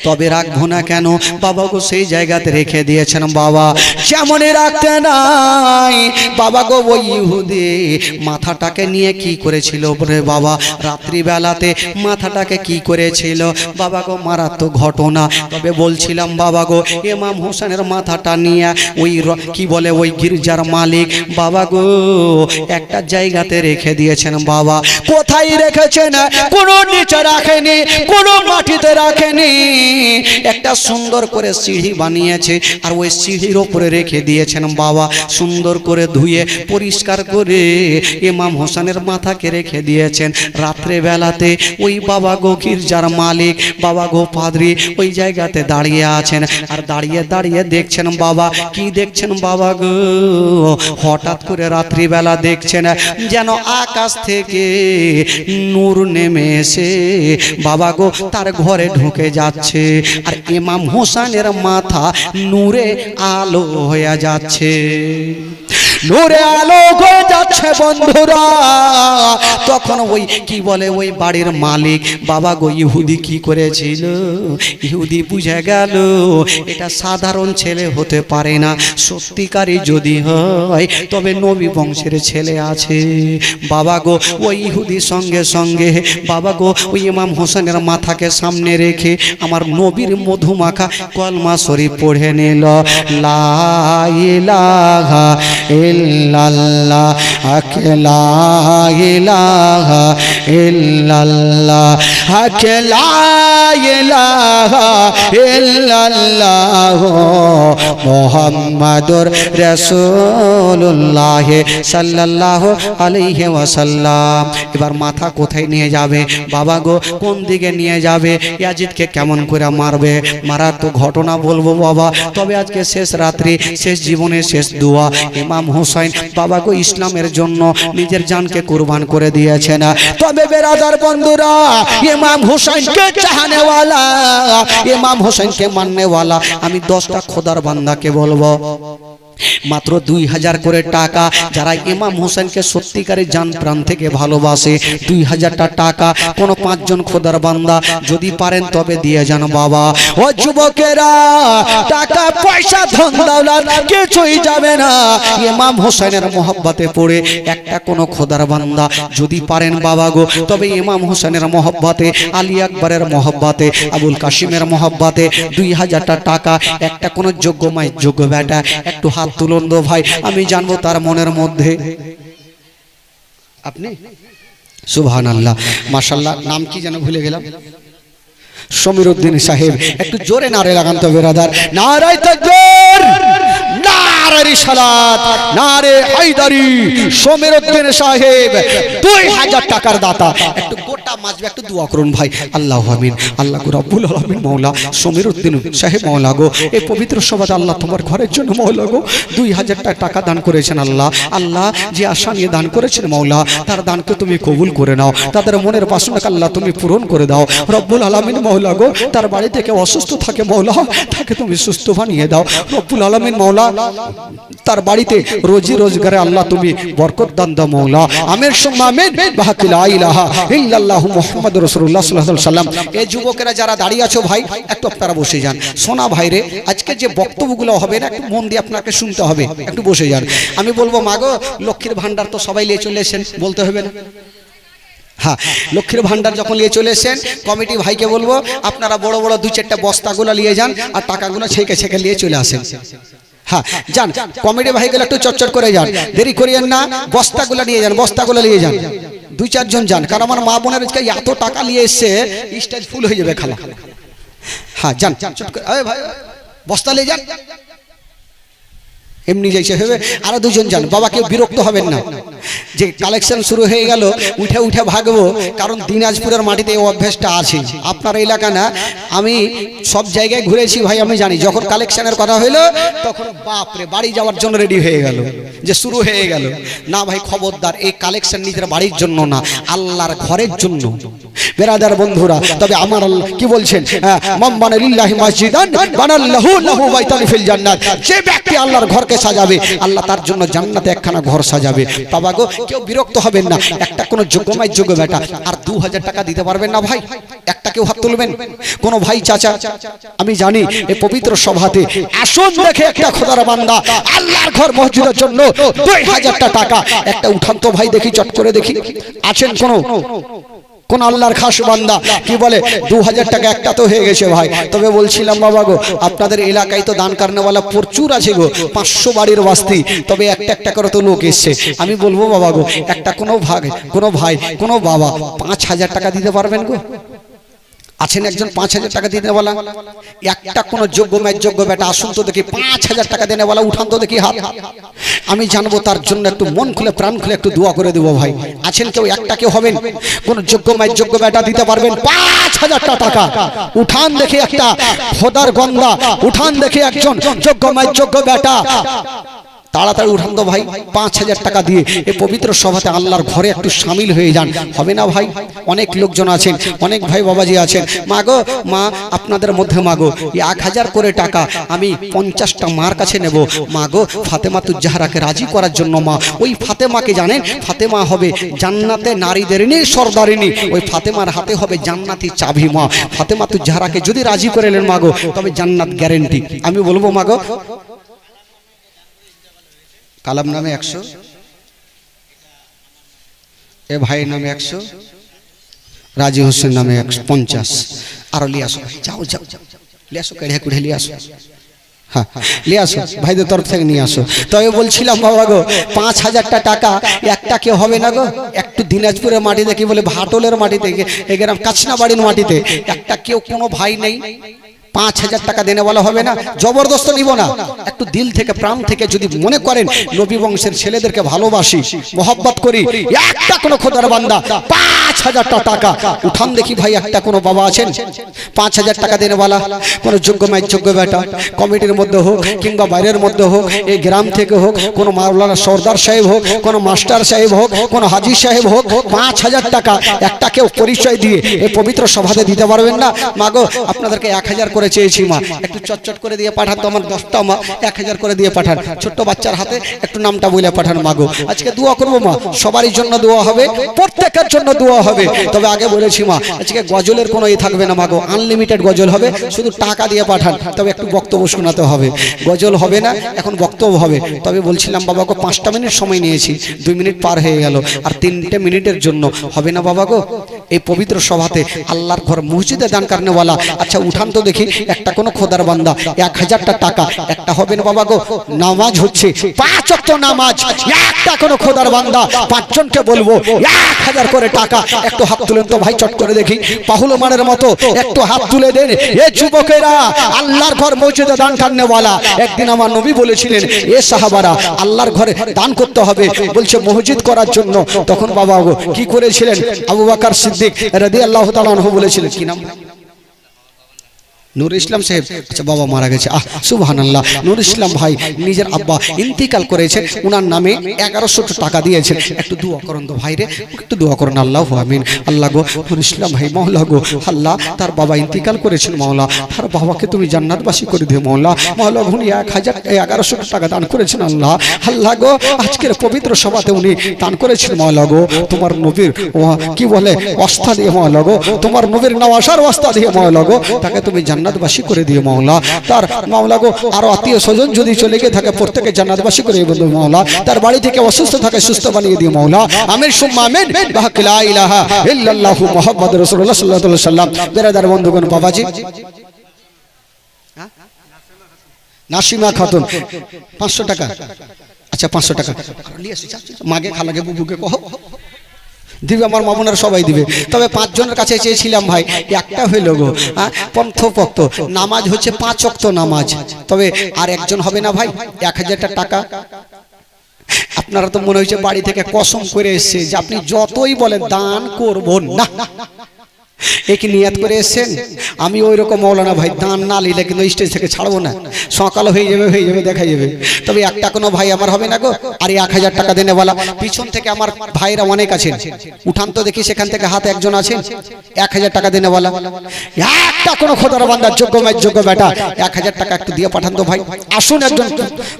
তবে রাখবো না কেন? বাবা গো সেই জায়গাতে রেখে দিয়েছেন বাবা। যেমনই রাখতে নাই বাবা গো, ওই ইহুদি মাথাটাকে নিয়ে কি করেছিল রে বাবা? রাত্রিবেলাতে মাথাটাকে কি করেছিল বাবা গো? মারাত্মক ঘটনা। তবে বলছিলাম বাবা গো, ইমাম হোসেনের মাথাটা নিয়ে ওই কি বলে ওই গির্জার মালিক বাবা গো একটা জায়গাতে রেখে দিয়েছেন বাবা। কোথায় রেখেছেন? কোনো নিচে রাখেনি, কোনো মাটিতে রাখেনি, একটা সুন্দর করে সিঁড়ি বানিয়েছে আর ওই সিঁড়ির ওপরে রেখে দিয়েছেন বাবা, সুন্দর করে ধুয়ে পরিষ্কার করে ইমাম হোসেনের মাথাকে রেখে দিয়েছেন। রাত্রে বেলাতে ওই বাবা গো গির্জার মালিক বাবা গো পাদ্রী ওই জায়গাতে দাঁড়িয়ে আছেন আর দাঁড়িয়ে দাঁড়িয়ে দেখছেন বাবা। কি দেখছেন বাবা গো? হঠাৎ করে রাত্রিবেলা দেখছেন যেন আকাশ থেকে নূর নেমে এসে বাবা গো তার ঘরে ঢুকে যাচ্ছে আর ইমাম হোসেনের মাথা নূরে আলো হয়ে যাচ্ছে, নূরে আলো হয়ে যাচ্ছে বন্ধুরা। তখন ওই কি বলে ওই বাড়ির মালিক বাবা গো ইহুদি কি করেছিল? ইহুদি বুঝে গেল এটা সাধারণ ছেলে হতে পারে না, সত্যিকারই যদি হয় তবে নবী বংশের ছেলে আছে। বাবা গো ওই ইহুদি সঙ্গে সঙ্গে বাবা গো ওই ইমাম হোসেনের মাথাকে সামনে রেখে আমার নবীর মধুমাখা কলমা শরীফ পড়ে নিল। লা ইলাহা ইল্লাল্লাহ লা ইলাহা ইল্লাল্লাহ লা ইলাহা ইল্লাল্লাহ মুহাম্মাদুর রাসূলুল্লাহ সাল্লাল্লাহু আলাইহি ওয়াসাল্লাম। এবার মাথা কোথায় নিয়ে যাবে বাবা গো? কোন দিকে নিয়ে যাবে? ইয়াজিদকে কেমন করে মারবে? মারার তো ঘটনা বলবো বাবা, তবে আজকে শেষ রাত্রি, শেষ জীবনের শেষ দোয়া। ইমাম হোসেন বাবা গো ইসলামের জন্য নিজের জানকে কুরবান করে দিয়েছেন। তবে বেরাদার বন্ধুরা, ইমাম হোসেনকে চাহনেওয়ালা, ইমাম হোসেনকে মাননেওয়ালা আমি 10টা খোদার বান্দাকে বলবো, মাত্র 2000 করে টাকা যারা ইমাম হোসেনকে সত্যিকারের জান প্রাণ থেকে ভালোবাসে, 2000টা টাকা কোনো 5 জন খোদার বান্দা যদি পারেন তবে দিয়ে যান বাবা। ও যুবকেরা, টাকা পয়সা ধন দৌলত কিছুই যাবে না, ইমাম হোসেনের মহব্বতে পড়ে একটা কোনো খোদার বান্দা যদি পারেন বাবা গো, তবে ইমাম হোসেনের মহব্বতে, আলী আকবরের মহব্বতে, আবুল কাসিমের মহব্বতে 2000টা টাকা একটা কোনো যোগ্য মাই যোগ্য বেটা একটু হাত তুলুন দো ভাই, আমি জানবো তার মনের মধ্যে। আপনি সুবহানাল্লাহ মাশাআল্লাহ, নাম কি যেন ভুলে গেলাম, সমীরউদ্দিন সাহেব, একটু জোরে নারে লাগান তো বেরাদার। নারে তাকবীর, নারে রিসালাত, নারে হায়দারি। সমীরউদ্দিন সাহেব 2000 টাকার দাতা, একটু গোটা মাজবে, একটু দোয়া করুন ভাই। আল্লাহু আমিন। আল্লাহ গো রব্বুল আলামিন মাওলা সমীরউদ্দিন সাহেব মাওলা গো এই পবিত্র সভাতে আল্লাহ তোমার ঘরের জন্য মাওলা গো 2000 টাকা দান করেছেন আল্লাহ। আল্লাহ যে আশা নিয়ে দান করেছেন মাওলা তার দানকে তুমি কবুল করে নাও, তাদের মনের বাসনাকে আল্লাহ তুমি পূরণ করে দাও রব্বুল আলামিন মাওলা গো। তার বাড়ি থেকে অসুস্থ থাকে মাওলা, তাকে তুমি সুস্থ বানিয়ে দাও রব্বুল আলামিন মাওলা। তার বাড়িতে রোজি রোজগারে আল্লাহ তুমি বরকত দান দাও মাওলা। আমিন সুম্মা আমিন। বাহাকি লা ইলাহা ইল্লাল্লাহু মুহাম্মাদুর রাসূলুল্লাহ সাল্লাল্লাহু আলাইহি ওয়াসাল্লাম। এই যুবকেরা যারা দাঁড়িয়ে আছো ভাই, একটু আপনারা বসে যান। সোনা ভাইরে, আজকে যে বক্তব্যগুলো হবে না একটু মন দিয়ে আপনাকে শুনতে হবে, একটু বসে যান। আমি বলবো মাগো লক্ষ্মীর ভান্ডার তো সবাই নিয়ে চলে এসেছেন, বলতে হবে না? হ্যাঁ, লক্ষ্মীর ভান্ডার যখন নিয়ে চলে এসেছেন কমিটি ভাইকে বলবো আপনারা বড় বড় 2-4টা বস্তাগুলো নিয়ে যান আর টাকাগুলো ছেঁকে ছেঁকে নিয়ে চলে আসেন। হ্যাঁ যান, কমিটি ভাইগুলো একটু চটচট করে যান, দেরি করিয়েন না। বস্তাগুলো নিয়ে যান, বস্তাগুলো নিয়ে যান, 2-4 জন যান, কারণ আমার মা বোনের আজকে এত টাকা নিয়ে এসছে স্টেজ ফুল হয়ে যাবে খালা। হ্যাঁ যান, ভাই বস্তা নিয়ে যান, এমনি যাইছে হবে। আরো 2 জন যান, বাবা কেউ বিরক্ত হবেন না যে কালেকশন শুরু হয়ে গেল উঠে উঠে ভাগবো, কারণ দিনাজপুরের মাটিতে এই অভ্যাসটা আছে। আপনার এলাকা না, আমি সব জায়গায় ঘুরেছি ভাই, আমি জানি যখন কালেকশনের কথা হইলো তখন বাপরে বাড়ি যাওয়ার জন্য রেডি হয়ে গেল যে শুরু হয়ে গেল। না ভাই খবরদার, এই কালেকশন নিজের বাড়ির জন্য না, আল্লাহর ঘরের জন্য বেরাদার বন্ধুরা। তবে আমার আল্লাহ কি বলছেন, মান বানা লিল্লাহি মসজিদান বানাল্লাহু লাহু বাইতান ফিল জান্নাত। যে ব্যক্তি আল্লাহর ঘরকে সাজাবে আল্লাহ তার জন্য জান্নাতে একখানা ঘর সাজাবে। বাবা গো কেউ বিরক্ত হবেন না, একটা কোনো যোগ্যমাই যোগ্য বেটা আর 2000 টাকা দিতে পারবেন না ভাই, একটা কেউ হাত তুলবেন। কোন ভাই চাচা, আমি জানি এই পবিত্র সভাতে আসন দেখে একটা খোদার বান্দা আল্লাহর ঘর মসজিদের জন্য 2000টা টাকা একটা উঠান তো ভাই, দেখি চট করে দেখি আছেন কোন আল্লাহর খাস বান্দা। কি বলে 2000 টাকা একটা তো হয়ে গেছে ভাই। তবে বলছিলাম বাবা গো আপনাদের এলাকায় তো দান কারণেওয়ালা প্রচুর আছে গো, 500 বাড়ির বাস্তি, তবে একটা একটা করে তো লোক এসছে। আমি বলবো বাবা গো একটা কোনো ভাই কোনো বাবা 5000 টাকা দিতে পারবেন গো? আছেন একজন 5,000 টাকা দিতে বলা, একটা কোন যোগ্য যোগ্য বেটা আসুন তো দেখি 5,000 টাকা দেনে বলা, উঠান তো দেখি হাত। আমি জানবো তার জন্য একটু মন খুলে প্রাণ খুলে একটু দোয়া করে দেবো ভাই। আছেন কেউ? একটা কেউ হবেন? কোন যোগ্য যোগ্য বেটা দিতে পারবেন 5,000 টাকা? উঠান দেখি একটা খোদার গন্ধা, উঠান দেখি একজন যোগ্য যোগ্য বেটা, তাড়াতাড়ি উঠান তো ভাই। 5,000 টাকা দিয়ে এই পবিত্র সভাতে আল্লাহর ঘরে একটু সামিল হয়ে যান, হবে না ভাই? অনেক লোকজন আছেন, অনেক ভাই বাবাজি আছেন। মা গো মা, আপনাদের মধ্যে মাগো 1,000 করে টাকা আমি 50টা মার কাছে নেব। মা গো ফাতেমাতুজ জাহরাকে রাজি করার জন্য মা, ওই ফাতেমাকে জানেন, ফাতেমা হবে জান্নাতে নারীদেরই সরদারিনী, ওই ফাতেমার হাতে হবে জান্নাতি চাবি। মা ফাতেমাতুজ জাহরাকে যদি রাজি করে নেন মাগো, তবে জান্নাত গ্যারেন্টি। আমি বলবো মাগো কালাম নামে 100, এ ভাইয়ের নামে 100, রাজি হোসেন নামে 150, আর লিয়ে আসো। যাও যাও লিয়ে আসো, কেড়ে কুড়ে লিয়ে আসো। হ্যাঁ লিয়ে আসো, ভাইদের তরফ থেকে নিয়ে আসো। তবে বলছিলাম বাবা গো 5,000 টাকা একটা কেউ হবে না গো? একটু দিনাজপুরের মাটিতে, কি বলে ভাটলের মাটিতে, এই গ্রাম কাছনাবাড়ির মাটিতে একটা কেউ কোনো ভাই নেই 5,000 টাকা দেনে বলা হবে না? জবরদস্ত নিব না, একটু দিল থেকে প্রাণ থেকে যদি মনে করেন নবী বংশের ছেলেদেরকে ভালোবাসি, মোহাব্বত করি, একটা কোনো খোদার বান্দা 5,000 টাকা উঠান দেখি ভাই। একটা কোনো বাবা আছেন 5,000 টাকা দেনে বলা? কোনো যোগ্য যোগ্য বেটা কমিটির মধ্যে হোক কিংবা বাইরের মধ্যে হোক, এই গ্রাম থেকে হোক, কোনো মাওলানা সর্দার সাহেব হোক, কোনো মাস্টার সাহেব হোক, কোনো হাজি সাহেব হোক, 5,000 টাকা একটা কেউ পরিচয় দিয়ে এই পবিত্র সভাতে দিতে পারবেন না? মাগো আপনাদেরকে 1,000 করে চেয়েছি মা, একটু চটচট করে দিয়ে পাঠান তো আমার 10টা মা, 1,000 করে দিয়ে পাঠান। ছোট্ট বাচ্চার হাতে একটু নামটা বলে পাঠান মাগো। আজকে দোয়া করবো মা, সবারই জন্য দোয়া হবে, প্রত্যেকের জন্য দোয়া হবে। তবে আগে বলেছি মা, আজকে গজলের কোনো থাকবে না মাগো, আনলিমিটেড গজল হবে, শুধু টাকা দিয়ে পাঠান। তবে একটু বক্তব্য শোনাতে হবে, গজল হবে না, এখন বক্তব্য হবে। তবে বলছিলাম বাবাকে 5টা মিনিট সময় নিয়েছি, 2 মিনিট পার হয়ে গেল, আর 3টে মিনিটের জন্য হবে না বাবা গো? এই পবিত্র সভাতে আল্লাহর ঘর মসজিদে দান কারণেওয়ালা, আচ্ছা উঠান তো দেখি একটা কোনো খোদার বান্দা 1,000 টাকা একটা হবে না বাবা গো? নামাজ হচ্ছে 5 ওয়াক্ত নামাজ, একটা কোনো খোদার বান্দা 5 জনকে বলবো 1,000 করে টাকা। একটু হাত তুলেন তো ভাই, চট করে দেখি, পাহুল মানের মতো একটু হাত তুলে দেন। এ যুবকেরা, আল্লাহর ঘর মসজিদে দান কারণেওয়ালা, একদিন আমার নবী বলেছিলেন এ সাহাবারা আল্লাহর ঘরে দান করতে হবে, বলছে মসজিদ করার জন্য। তখন বাবা গো কি করেছিলেন? আবু বকর সিদ্দিক রাদিয়াল্লাহু তাআলা আনহু বলেছিলেন, কি নাম? নূর ইসলাম সাহেব। আচ্ছা বাবা মারা গেছে, আহ সুবহানাল্লাহ। নূর ইসলাম ভাই নিজের আব্বা ইন্তিকাল করেছেন, উনার নামে 1,100 টাকা দিয়েছেন। একটু দোয়া করুন তো ভাই রে, একটু দোয়া করুন। আল্লাহু আমিন। আল্লাহ গো নূর ইসলাম ভাই, মাওলা গো আল্লাহ, তার বাবা ইন্তিকাল করেছেন, মাওলা তার বাবাকে তুমি জান্নাতবাসী করে দিও মাওলা। মাওলা উনি 1,100 টাকা দান করেছেন আল্লাহ। আল্লাহ গো আজকের পবিত্র সভাতে উনি দান করেছেন মাওলা গো, তোমার নবীর কি বলে ওয়াস্তা দিয়ে মাওলা গো, তোমার নবীর নওয়াসার ওয়াস্তা দিয়ে মাওলা গো, তাকে তুমি জান্নাতবাসী করে দিও মাওলা। তার মাওলা গো আরো আত্মীয় স্বজন যদি চলে গিয়ে থাকে প্রত্যেকে জান্নাতবাসী করে দিও মাওলা। তার বাড়ি থেকে অসুস্থ থাকে সুস্থ বানিয়ে দিও মাওলা। আমিন সুম্মা আমিন। বিহাক লা ইলাহা ইল্লাল্লাহু মুহাম্মাদুর রাসূলুল্লাহ সাল্লাল্লাহু আলাইহি ওয়াসাল্লাম। বেরাদার বন্ধুগণ, বাবাজি নাসিমা খাতুন 500 টাকা। আচ্ছা 500 টাকা মাগে খালাগে বুবুকে কহ দিবে, আমার মামুনার সবাই দিবে। তবে 5 জনের কাছে চেয়েছিলাম ভাই, একটা হইল গো পন্থপক্ত নামাজ হচ্ছে 5 ওয়াক্ত নামাজ। তবে আর একজন হবে না ভাই? 1,000 টাকা। আপনারা তো মনে হচ্ছে বাড়ি থেকে কসম করে এসছে যে আপনি যতই বলেন দান করব না, একই নিয়াত করে এসছেন। আমি ওই রকম মৌলানা ভাই, দান না নিলে কিন্তু স্টেজ থেকে ছাড়বো না, সকাল হয়ে যাবে দেখা যাবে। তবে একটা কোনো ভাই আমার হবে না গো। আর 1,000 টাকা দেনে বলা, পিছন থেকে আমার ভাইরা অনেক আছেন, উঠান তো দেখি সেখান থেকে হাতে একজন আছেন 1,000 টাকা দেনে বলা। একটা কোনো খোদার বান্দার যোগ্য বেটা 1,000 টাকা একটু দিয়ে পাঠান তো ভাই। আসুন একজন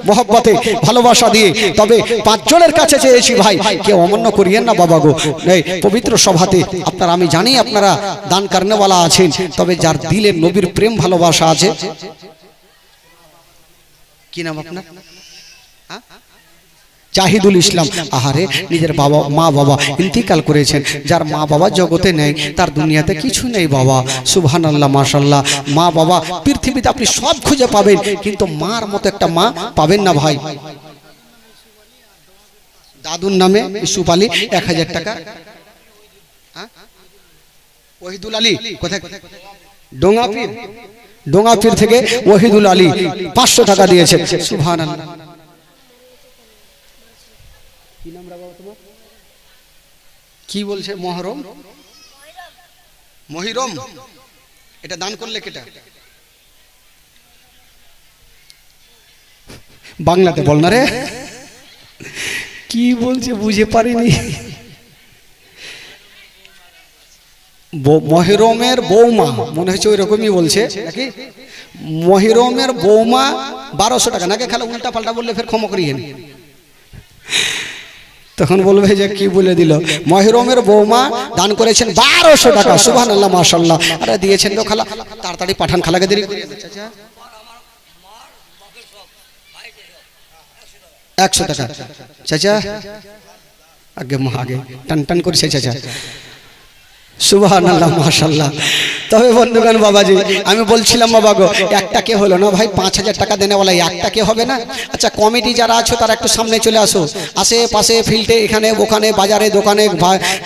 মোহব্বতে ভালোবাসা দিয়ে। তবে 5 জনের কাছে চেয়েছি ভাই, কেউ অমান্য করিয়েন না বাবা গো। এই পবিত্র সভাতে আপনারা, আমি জানি আপনারা দান কারণেওয়ালা আছেন, তবে যার দিলে নবীর প্রেম ভালোবাসা আছে, কি নাম আপনার? জাহিদুল ইসলাম। আহারে নিজের বাবা মা বাবা ইন্তিকাল করেছেন, যার মা বাবা জগতে নেই তার দুনিয়াতে কিছু নেই বাবা। সুবহানাল্লাহ মাশাআল্লাহ। মা বাবা পৃথিবীতে আপনি সব খুঁজে পাবেন, কিন্তু মার মতো একটা মা পাবেন না ভাই। দাদুর নামে ইসুফ আলী 1,000 টাকা। ওহিদুল আলী কোথায়? ডোঙ্গাপীর। ডোঙ্গাপীর থেকে ওহিদুল আলী 500 টাকা দিয়েছে। সুবহানাল্লাহ। কি নাম রে বাবা তোমার? কি বলছে? মহরম, মহিরম। এটা দান করলে কেটা? বাংলাতে বল না রে, কি বলছে বুঝে পারিনি। মহিরমের বৌমা মনে হচ্ছে ওই রকমই বলছে নাকি? মহিরমের বৌমা 1200 টাকা নাকি? খালি উল্টা পাল্টা বললে ফের ক্ষমা করিয়ে নি, তখন বলবে যে কি বলে দিল। মহিরমের বৌমা দান করেছেন 1200 টাকা। সুবহানাল্লাহ, মাশাআল্লাহ। আরে দিয়েছেন তো খালা, তাড়াতাড়ি পাঠান খালাকে, দেরি করে। চাচা 100 টাকা। চাচা আগে মা আগে টান টান করছে চাচা। সুবহানাল্লাহ, মাশাআল্লাহ। তবে বন্ধুগণ বাবাজি, আমি বলছিলাম বাবা গো, একটা কে হলো না ভাই, 5000 টাকা দেনে বলা একটা কে হবে না? আচ্ছা কমিটি যারা আছো তারা একটু সামনে চলে আসো, আশেপাশে ফিল্ডে এখানে ওখানে বাজারে দোকানে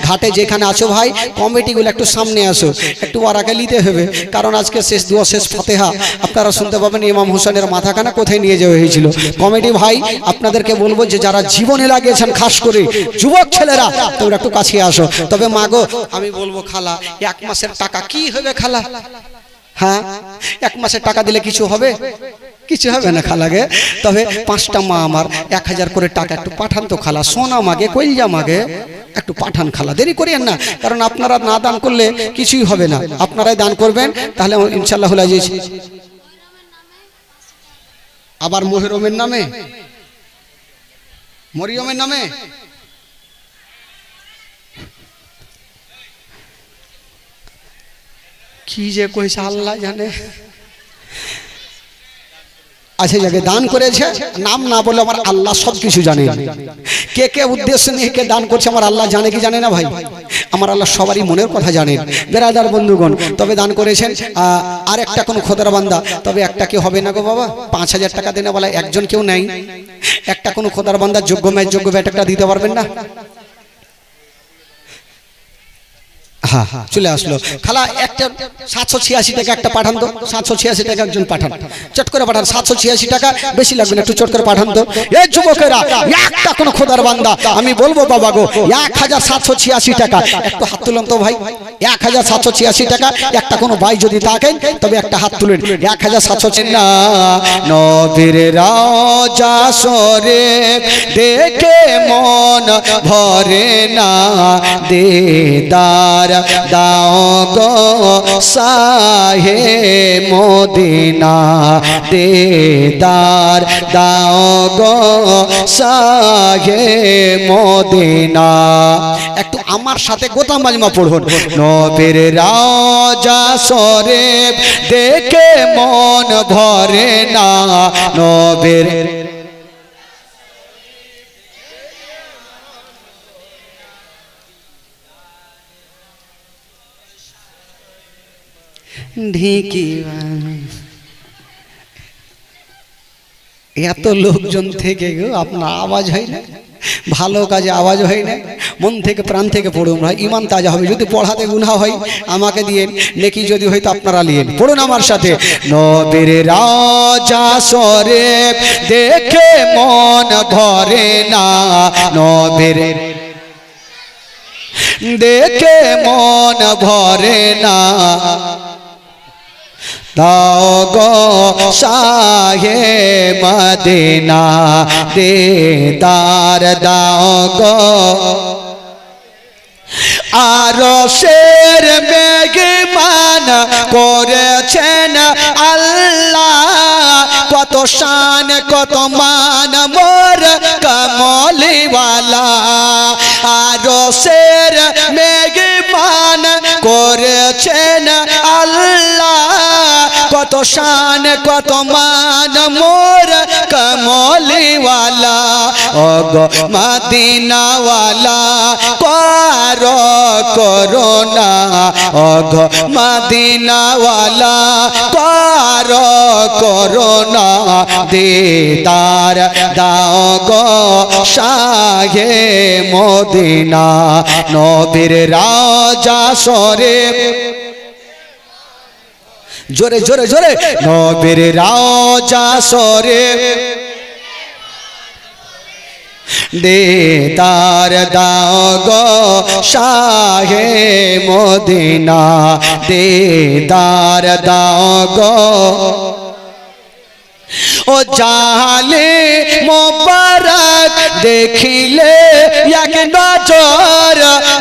ঘাটে যেখানে আছো ভাই, কমিটিগুলো একটু সামনে আসো, একটু আরাকে নিতে হবে। কারণ আজকে শেষ দোয়া শেষ ফাতিহা আপনারা শুনতে পাবেন ইমাম হোসেনের মাথাখানা কোথায় নিয়ে যাওয়া হয়েছিল। কমিটি ভাই আপনাদেরকে বলবো যে যারা জীবনে লাগিয়েছেন, খাস করে যুবক ছেলেরা, তোমরা একটু কাছে আসো। তবে মাগো আমি বলবো খালা, 1 মাসের টাকা কি হবে খালা? হ্যাঁ 1 মাসের টাকা দিলে কিছু হবে? কিছু হবে না খালাগে। তবে 5টা মা আমার 1000 করে টাকা একটু পাঠান তো খালা, সোনা মাগে কইলজা মাগে একটু পাঠান খালা, দেরি করিয়েন না। কারণ আপনারা না দান করলে কিছুই হবে না, আপনারাই দান করবেন, তাহলে ইনশাআল্লাহ হলে যাইছে। আবার মহিরমের নামে, মরিয়মের নামে কি যে কইছে আল্লাহ জানে। আচ্ছা যাকে দান করেছে নাম না বলে আমার আল্লাহ সব কিছু জানে। কে কে উদ্দেশ্য নিয়ে কে দান করছে আমার আল্লাহ জানে কি জানে না ভাই? আমার আল্লাহ সবারই মনের কথা জানেন। বেরাদার বন্ধুগণ, তবে দান করেছেন আর একটা কোন খোদার বান্দা, তবে একটা কেউ হবে না গো বাবা, 5000 টাকা দেনে বলা একজন কেউ নাই। একটা কোন খোদার বান্দা যোগ্য ম্যাচ যোগ্য ব্যাট একটা দিতে পারবেন না? হ্যাঁ চলে আসলো খালা, একটা 786 টাকা একটা পাঠান তো, 786 টাকা একজন পাঠান, চট করে পাঠান। 786 টাকা বেশি লাগবে না, একটু চট করে পাঠান তো। এই যুবকেরা একটা কোন খোদার বান্দা আমি বলবো বাবা গো, 1786 টাকা একটু হাত তুলেন তো ভাই। 1786 টাকা একটা কোন ভাই যদি থাকেন তবে একটা হাত তুলেন। 1786 না নবীর রাজা সরে দেখে মন ভরে না, দেদার দাও গো শাহে মদিনা, দেদার দাও গো শাহে মদিনা। একটু আমার সাথে গোতা মাজমা পড়ুন। নবীর রাজা সরে দেখে মন ভরে না, নবীর ঢিকি এত লোকজন থেকে গো আপনার আওয়াজ হয় না, ভালো কাজে আওয়াজ হয় না, মন থেকে প্রাণ থেকে পড়ুন ভাই, ইমান তাজা হবে। যদি পড়াতে গুনাহ হয় আমাকে দিয়ে, নেকি যদি হয় তো আপনারা নিয়েন। পড়ুন আমার সাথে। নবীর রাজা সরে দেখে মন ভরে না, নবীর দেখে মন ভরে না, দাও গো শাহে মদিনা, দেদার দাও গো। আরশের মেঘমান করেছেন আল্লাহ, কত শান কত মান মোর কমলিওয়ালা। আরশের মেঘমান করেছেন আল্লাহ, কত শান কত মান মোর কমলিওয়ালা। ওগো মদিনাওয়ালা করো করুণা, ওগো মদিনাওয়ালা দিদার করোনা দিদার দাও গো শাহে মদিনা নবীর রাজা সরে জোরে জোরে জোরে নবীর রাজা সরে দিদার দাও গো শাহে মদিনা দিদার দাও গো ও জালে মোবারক দেখিলে এক নজর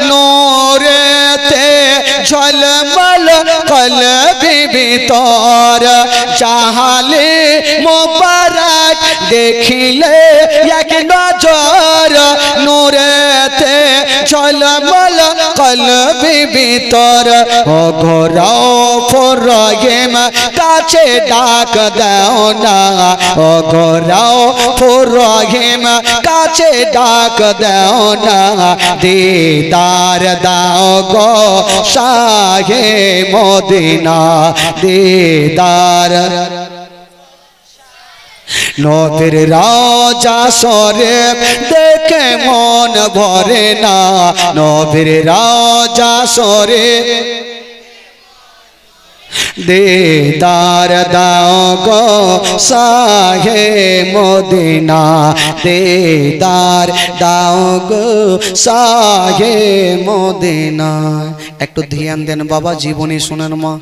নূরেতে ঝলমল কলবি ভিতর জালে মোবারক দেখিলে এক নজর নূরেতে ঝলমল কলবি ভিতর ও ঘোরাও ফরগেম কাছে ডাক দাও না ও ঘোরাও ফরগেম কাছে ডাক দাও না দিদার দাও গো শাহে মদিনা দিদার নবীর রাজা সরে দেখে মন ভরে না নবীর রাজা সরে দিদার দাও গো শাহে মদিনা দিদার দাও গো শাহে মদিনা একটু ধ্যান দেন বাবা জীবনী শুনেন মা